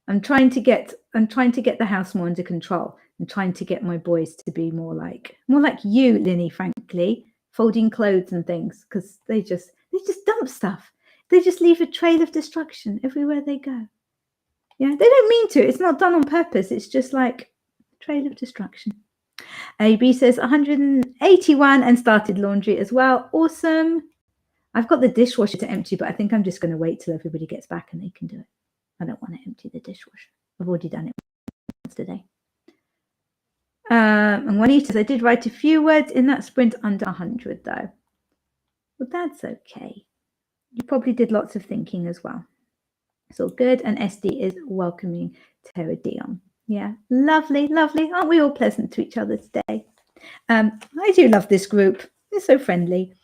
I'm trying to get the house more under control. I'm trying to get my boys to be more like you, Linny, frankly, folding clothes and things, because they just dump stuff. They just leave a trail of destruction everywhere they go. Yeah, they don't mean to. It's not done on purpose. It's just like a trail of destruction. AB says 181 and started laundry as well. Awesome. I've got the dishwasher to empty, but I think I'm just going to wait till everybody gets back and they can do it. I don't want to empty the dishwasher. I've already done it once today. And Juanita says, I did write a few words in that sprint under 100 though. Well, that's okay. You probably did lots of thinking as well. It's all good. And SD is welcoming Tara Dion. Yeah, lovely, lovely. Aren't we all pleasant to each other today? I do love this group. They're so friendly.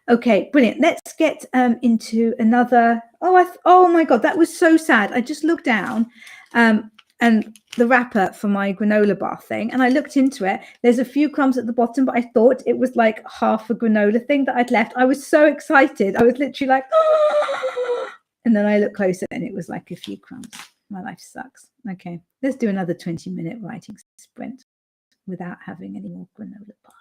Okay, brilliant. Let's get into another. Oh my God, that was so sad. I just looked down and the wrapper for my granola bar thing, and I looked into it. There's a few crumbs at the bottom, but I thought it was like half a granola thing that I'd left. I was so excited. I was literally like, oh! And then I looked closer and it was like a few crumbs. My life sucks. Okay, let's do another 20-minute writing sprint without having any more granola bars.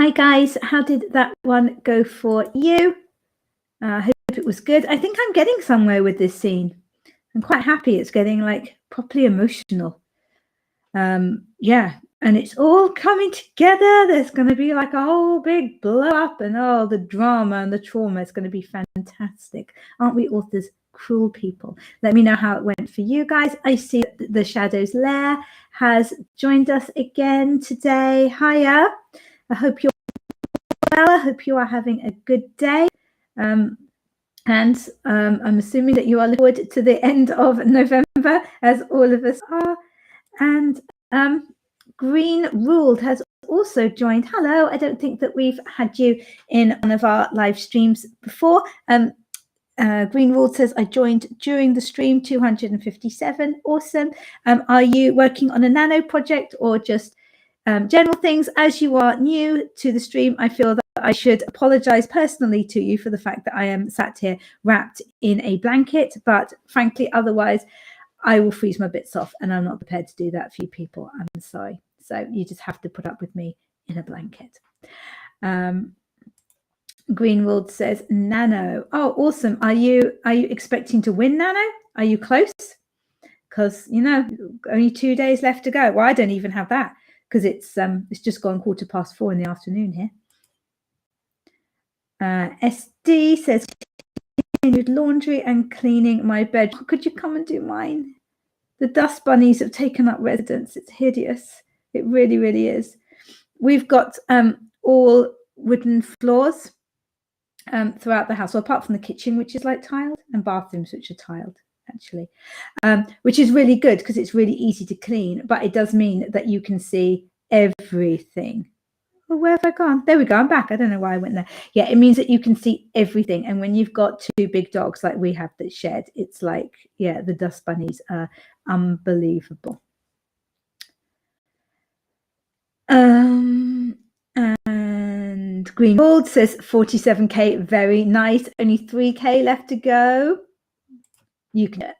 Hi guys, how did that one go for you? I hope it was good. I think I'm getting somewhere with this scene. I'm quite happy it's getting like properly emotional. Yeah, and it's all coming together. There's going to be like a whole big blow up, and oh, the drama and the trauma is going to be fantastic. Aren't we authors cruel people? Let me know how it went for you guys. I see that the Shadows Lair has joined us again today. Hiya. I hope you're well. I hope you are having a good day. I'm assuming that you are looking forward to the end of November, as all of us are. And Green Ruled has also joined. Hello, I don't think that we've had you in one of our live streams before. Green Ruled says, I joined during the stream, 257. Awesome. Are you working on a nano project or just general things? As you are new to the stream, I feel that I should apologize personally to you for the fact that I am sat here wrapped in a blanket, but frankly, otherwise, I will freeze my bits off, and I'm not prepared to do that for you people. I'm sorry. So you just have to put up with me in a blanket. Greenwald says Nano. Oh, awesome. Are you expecting to win Nano? Are you close? Because only 2 days left to go. Well, I don't even have that because it's just gone 4:15 in the afternoon here. SD says continued laundry and cleaning my bed. Could you come and do mine? The dust bunnies have taken up residence. It's hideous. It really, really is. We've got all wooden floors throughout the house, well, apart from the kitchen, which is like tiled, and bathrooms, which are tiled, actually, which is really good because it's really easy to clean, but it does mean that you can see everything. Well, where have I gone? There we go. I'm back. I don't know why I went there. Yeah, it means that you can see everything. And when you've got 2 big dogs like we have that shed, it's like, yeah, the dust bunnies are unbelievable. And Greenwald says 47K, very nice. Only 3K left to go. You can.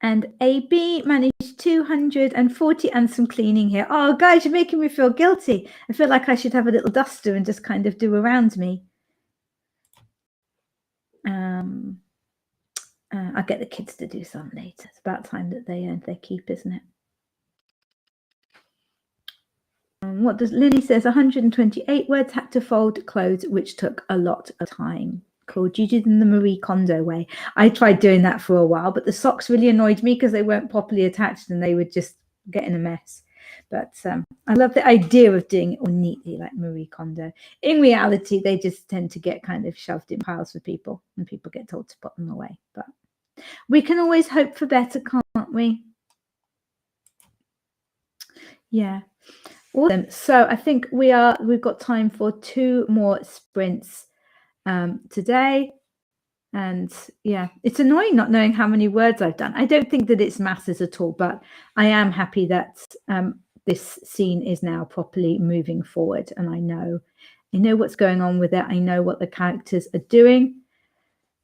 And AB managed 240 and some cleaning here. Oh, guys, you're making me feel guilty. I feel like I should have a little duster and just kind of do around me. I'll get the kids to do some later. It's about time that they earned their keep, isn't it? What does Lily says? 128 words, had to fold clothes, which took a lot of time. Cool. You did in the Marie Kondo way. I tried doing that for a while, but the socks really annoyed me because they weren't properly attached and they would just get in a mess. But I love the idea of doing it all neatly like Marie Kondo. In reality, they just tend to get kind of shoved in piles for people and people get told to put them away. But we can always hope for better, can't we? Yeah. Awesome. So I think we've got time for 2 more sprints today. And yeah, it's annoying not knowing how many words I've done. I don't think that it's masses at all, but I am happy that this scene is now properly moving forward, and I know what's going on with it. I know what the characters are doing,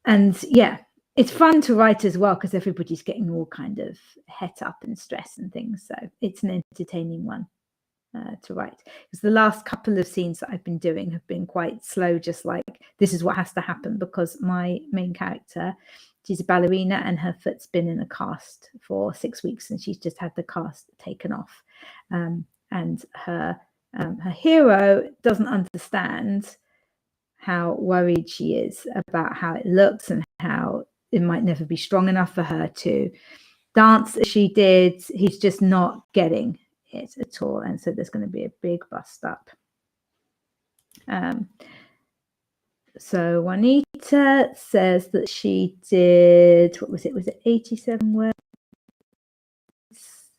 and yeah, it's fun to write as well because everybody's getting all kind of het up and stress and things. So it's an entertaining one to write, because the last couple of scenes that I've been doing have been quite slow, just like this is what has to happen because my main character, she's a ballerina and her foot's been in a cast for 6 weeks and she's just had the cast taken off, and her hero doesn't understand how worried she is about how it looks and how it might never be strong enough for her to dance as she did. He's just not getting it at all, and so there's going to be a big bust up. So Juanita says that she did, what was it 87 words?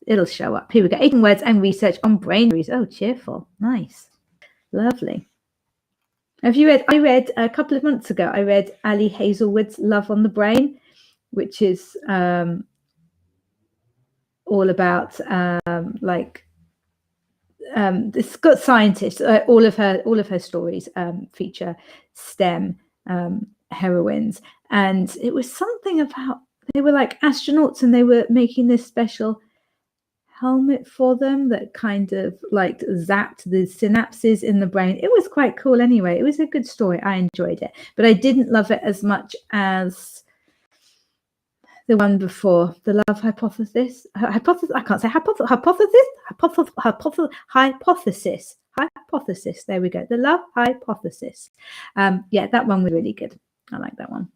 It'll show up. Here we go. 18 words and research on brain injuries. Oh, cheerful. Nice. Lovely. Have you read? I read a couple of months ago, I read Ali Hazelwood's Love on the Brain, which is all about it's got scientists. All of her stories feature STEM heroines, and it was something about they were like astronauts and they were making this special helmet for them that kind of like zapped the synapses in the brain. It was quite cool anyway. It was a good story. I enjoyed it, but I didn't love it as much as the one before, the love hypothesis. Hypothesis. I can't say hypothesis. Hypothesis. There we go. The love hypothesis. Yeah, that one was really good. I like that one.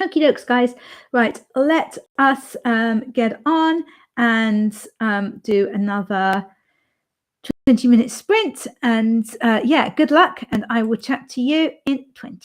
Okie dokes, guys. Right, let us get on and do another 20-minute sprint. And yeah, good luck. And I will chat to you in 20.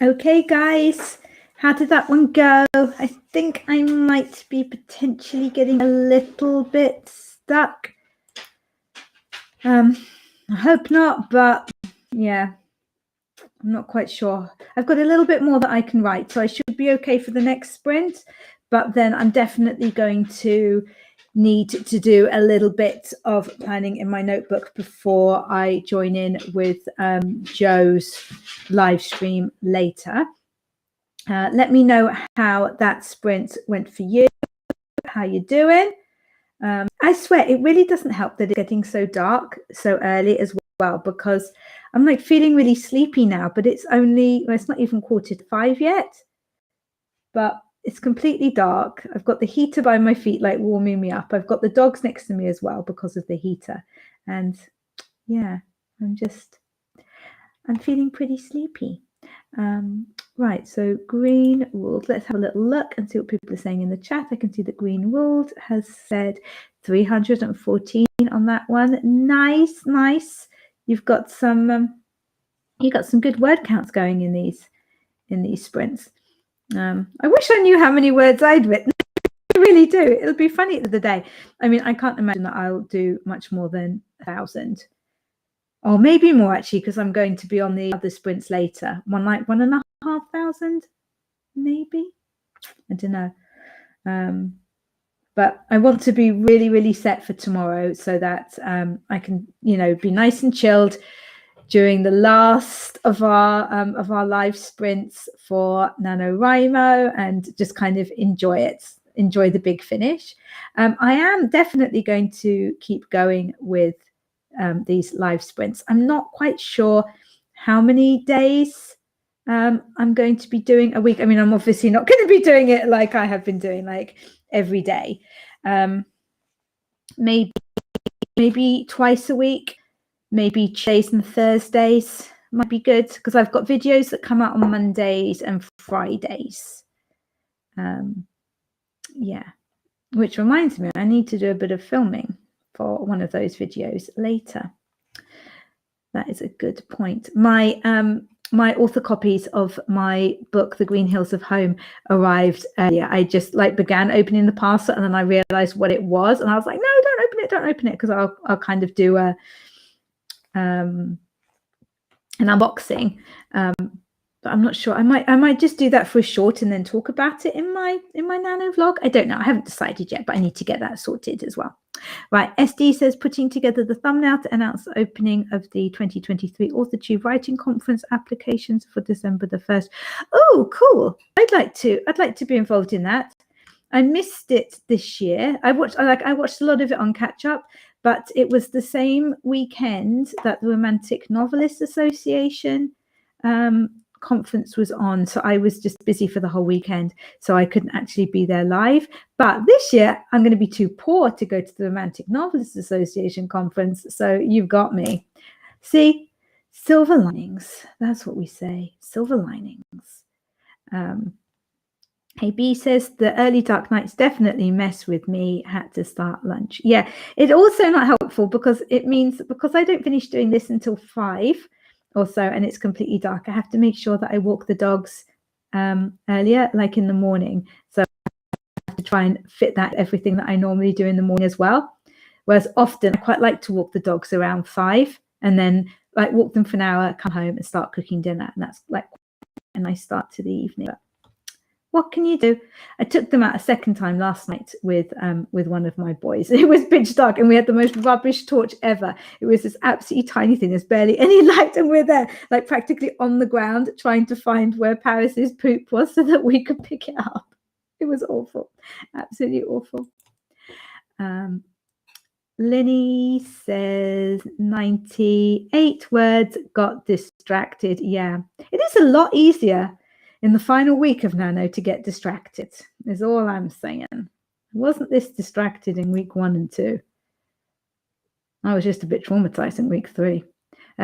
Okay, guys, how did that one go? I think I might be potentially getting a little bit stuck. I hope not, but yeah, I'm not quite sure. I've got a little bit more that I can write, so I should be okay for the next sprint. But then I'm definitely going to need to do a little bit of planning in my notebook before I join in with Joe's live stream later. Let me know how that sprint went for you, how you're doing. I swear it really doesn't help that it's getting so dark so early as well, because I'm like feeling really sleepy now, but it's only, well, it's not even 4:45 yet, but it's completely dark. I've got the heater by my feet, like warming me up. I've got the dogs next to me as well because of the heater. And yeah, I'm feeling pretty sleepy. Right, so green ruled. Let's have a little look and see what people are saying in the chat. I can see that green ruled has said 314 on that one. Nice, nice. You've got some good word counts going in these sprints. I wish I knew how many words I'd written. I really do. It'll be funny at the end of the day. I mean, I can't imagine that I'll do much more than 1,000. Or maybe more, actually, because I'm going to be on the other sprints later. 1,500, maybe. I don't know. But I want to be really, really set for tomorrow so that I can, be nice and chilled during the last of our live sprints for NaNoWriMo and just kind of enjoy the big finish. I am definitely going to keep going with these live sprints. I'm not quite sure how many days I'm going to be doing a week. I mean, I'm obviously not going to be doing it like I have been doing, like every day. Maybe twice a week, maybe Tuesdays and Thursdays might be good, because I've got videos that come out on Mondays and Fridays. Yeah, which reminds me, I need to do a bit of filming for one of those videos later. That is a good point. My author copies of my book, The Green Hills of Home, arrived earlier. I just began opening the parcel, and then I realized what it was, and I was like, no, don't open it, because I'll kind of do an unboxing. But I'm not sure. I might just do that for a short and then talk about it in my Nano vlog. I don't know. I haven't decided yet, but I need to get that sorted as well. Right, SD says putting together the thumbnail to announce the opening of the 2023 AuthorTube Writing Conference applications for December the 1st. Oh, cool! I'd like to be involved in that. I missed it this year. I watched a lot of it on catch up, but it was the same weekend that the Romantic Novelists Association conference was on, so I was just busy for the whole weekend, so I couldn't actually be there live. But this year I'm going to be too poor to go to the Romantic Novelists Association conference, so you've got me. See, silver linings, that's what we say, silver linings. Hey, B says the early dark nights definitely mess with me, had to start lunch. Yeah, it's also not helpful because it means, because I don't finish doing this until 5 or so, and it's completely dark, I have to make sure that I walk the dogs earlier, like in the morning. So I have to try and fit that everything that I normally do in the morning as well. Whereas often I quite like to walk the dogs around 5 and then walk them for an hour, come home and start cooking dinner. And that's a nice start to the evening. But what can you do? I took them out a second time last night with one of my boys. It was pitch dark and we had the most rubbish torch ever. It was this absolutely tiny thing. There's barely any light, and we're there practically on the ground trying to find where Paris's poop was so that we could pick it up. It was awful, absolutely awful. Linny says 98 words, got distracted. Yeah, it is a lot easier in the final week of Nano to get distracted, is all I'm saying. I wasn't this distracted in week 1 and 2. I was just a bit traumatized in week 3.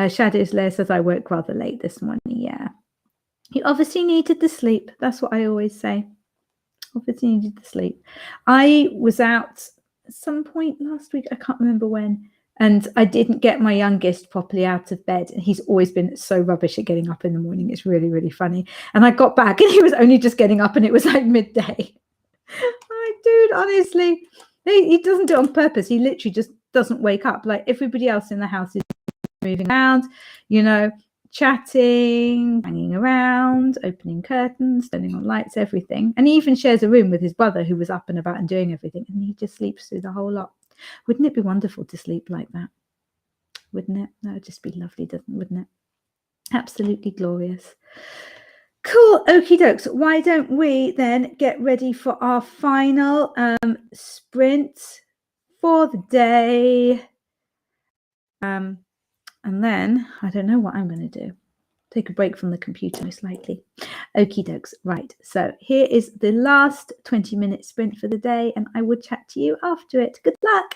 Shadows Lair says I woke rather late this morning. Yeah, you obviously needed the sleep. That's what I always say. Obviously needed the sleep. I was out at some point last week, I can't remember when, And I didn't get my youngest properly out of bed. And he's always been so rubbish at getting up in the morning. It's really, really funny. And I got back and he was only just getting up and it was like midday. I'm like, dude, honestly, he doesn't do it on purpose. He literally just doesn't wake up. Like everybody else in the house is moving around, you know, chatting, hanging around, opening curtains, turning on lights, everything. And he even shares a room with his brother who was up and about and doing everything. And he just sleeps through the whole lot. Wouldn't it be wonderful to sleep like that? Wouldn't it? That would just be lovely, wouldn't it? Absolutely glorious. Cool. Okie dokes. Why don't we then get ready for our final sprint for the day? And then I don't know what I'm going to do. Take a break from the computer, most likely. Okie dokes. Right. So here is the last 20-minute sprint for the day, and I will chat to you after it. Good luck.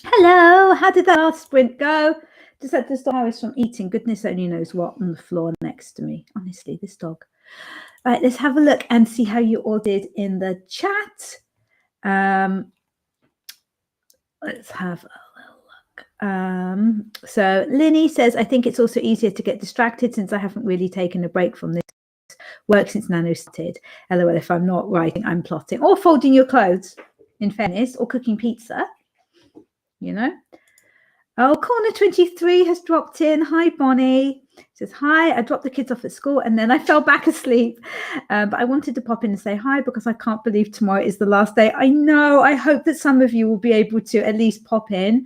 Hello, how did that last sprint go? Just had to stop Harris from eating goodness only knows what on the floor next to me. Honestly, this dog. Right, let's have a look and see how you all did in the chat. Let's have a little look. So Linny says, I think it's also easier to get distracted since I haven't really taken a break from this work since Nano started. LOL, if I'm not writing, I'm plotting or folding your clothes, in fairness, or cooking pizza, you know. Oh, Corner 23 has dropped in. Hi, Bonnie. Says, hi, I dropped the kids off at school and then I fell back asleep. But I wanted to pop in and say hi because I can't believe tomorrow is the last day. I know. I hope that some of you will be able to at least pop in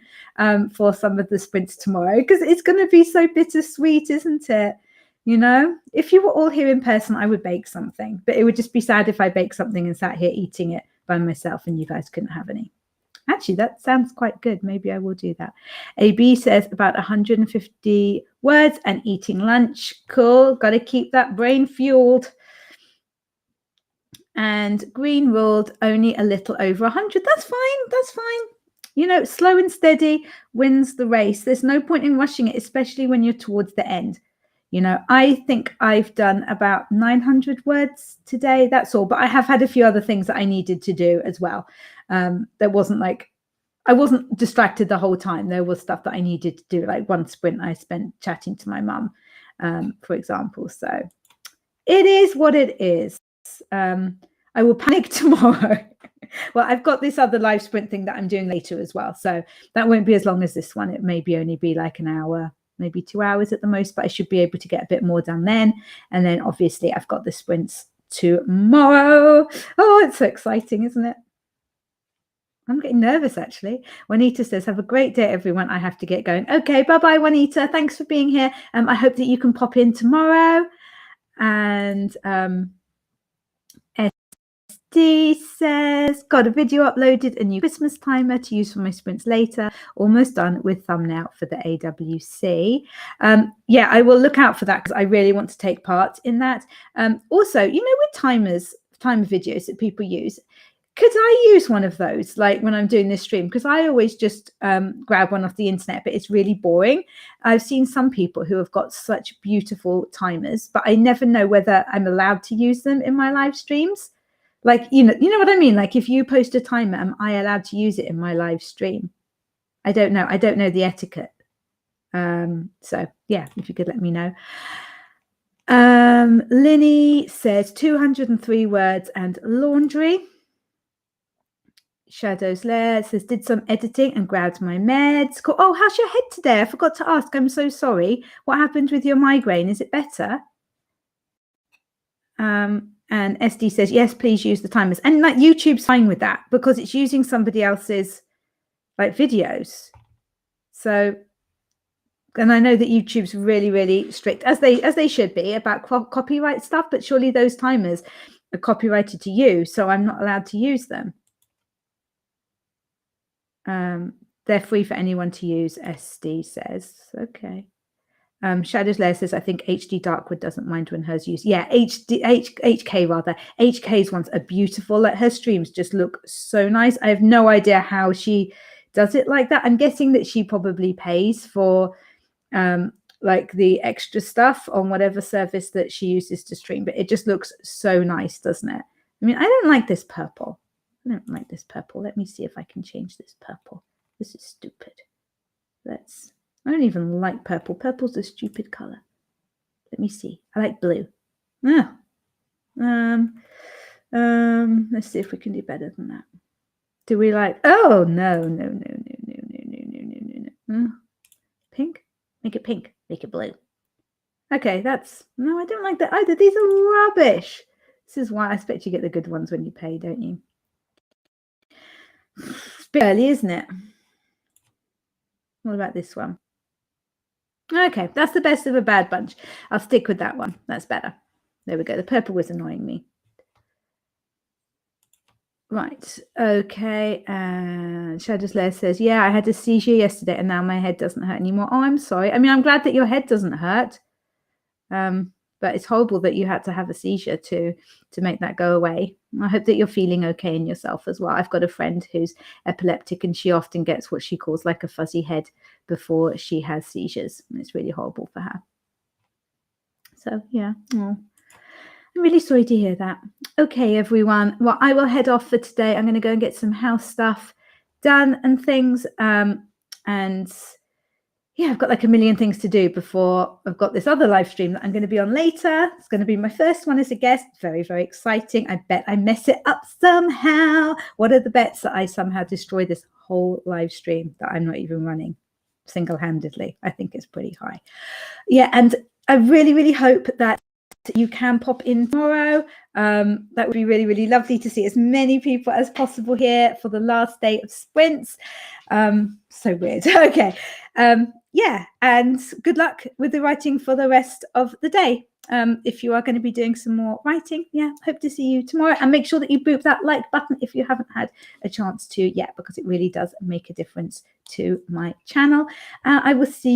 for some of the sprints tomorrow because it's going to be so bittersweet, isn't it? You know, if you were all here in person, I would bake something, but it would just be sad if I baked something and sat here eating it by myself and you guys couldn't have any. Actually, that sounds quite good. Maybe I will do that. AB says about 150 words and eating lunch. Cool. Got to keep that brain fueled. And Green ruled only a little over 100. That's fine. That's fine. You know, slow and steady wins the race. There's no point in rushing it, especially when you're towards the end. You know, I think I've done about 900 words today. That's all. But I have had a few other things that I needed to do as well. There wasn't like, I wasn't distracted the whole time. There was stuff that I needed to do. Like one sprint I spent chatting to my mum, for example. So it is what it is. I will panic tomorrow. Well, I've got this other live sprint thing that I'm doing later as well. So that won't be as long as this one. It may only be like an hour, maybe 2 hours at the most, but I should be able to get a bit more done then. And then obviously I've got the sprints tomorrow. Oh, it's so exciting, isn't it? I'm getting nervous, actually. Juanita says, have a great day, everyone. I have to get going. Okay, bye-bye, Juanita. Thanks for being here. I hope that you can pop in tomorrow. And SD says, got a video uploaded, a new Christmas timer to use for my sprints later. Almost done with thumbnail for the AWC. Yeah, I will look out for that because I really want to take part in that. Also, you know, with timer videos that people use, could I use one of those like when I'm doing this stream? Because I always just grab one off the internet, but it's really boring. I've seen some people who have got such beautiful timers, but I never know whether I'm allowed to use them in my live streams. Like, you know what I mean? Like if you post a timer, am I allowed to use it in my live stream? I don't know. I don't know the etiquette. So yeah, if you could let me know. Linny says 203 words and laundry. Shadows Lair says, did some editing and grabbed my meds. Cool. Oh, how's your head today? I forgot to ask. I'm so sorry. What happened with your migraine? Is it better? And SD says, yes, please use the timers. And like YouTube's fine with that because it's using somebody else's like videos. So, and I know that YouTube's really, really strict, as they should be, about copyright stuff, but surely those timers are copyrighted to you, so I'm not allowed to use them. They're free for anyone to use, SD says. Okay. Shadows Lair says, I think HD Darkwood doesn't mind when hers used. Yeah, HK rather. HK's ones are beautiful. Like her streams just look so nice. I have no idea how she does it like that. I'm guessing that she probably pays for like the extra stuff on whatever service that she uses to stream, but it just looks so nice, doesn't it? I mean, I don't like this purple. I don't like this purple. Let me see if I can change this purple. This is stupid. I don't even like purple. Purple's a stupid color. Let me see. I like blue. Let's see if we can do better than that. Do we like, oh, no. Pink? Make it pink. Make it blue. Okay, no, I don't like that either. These are rubbish. This is why I expect you get the good ones when you pay, don't you? It's a bit early, isn't it? What about this one? Okay, that's the best of a bad bunch. I'll stick with that one. That's better. There we go. The purple was annoying me. Right. Okay. And Shadows Lair says, yeah, I had a seizure yesterday and now my head doesn't hurt anymore. Oh, I'm sorry. I mean, I'm glad that your head doesn't hurt. But but it's horrible that you had to have a seizure to make that go away. I hope that you're feeling okay in yourself as well. I've got a friend who's epileptic, and she often gets what she calls like a fuzzy head before she has seizures, and it's really horrible for her. So yeah, I'm really sorry to hear that. Okay, everyone. Well, I will head off for today. I'm going to go and get some house stuff done and things. And yeah, I've got like a million things to do before I've got this other live stream that I'm going to be on later. It's going to be my first one as a guest. Very, very exciting. I bet I mess it up somehow. What are the bets that I somehow destroy this whole live stream that I'm not even running single-handedly? I think it's pretty high. Yeah, and I really, really hope that you can pop in tomorrow. That would be really, really lovely to see as many people as possible here for the last day of sprints. So weird. Okay. Yeah, and good luck with the writing for the rest of the day. If you are going to be doing some more writing, yeah, hope to see you tomorrow. And make sure that you boop that like button if you haven't had a chance to yet, because it really does make a difference to my channel. I will see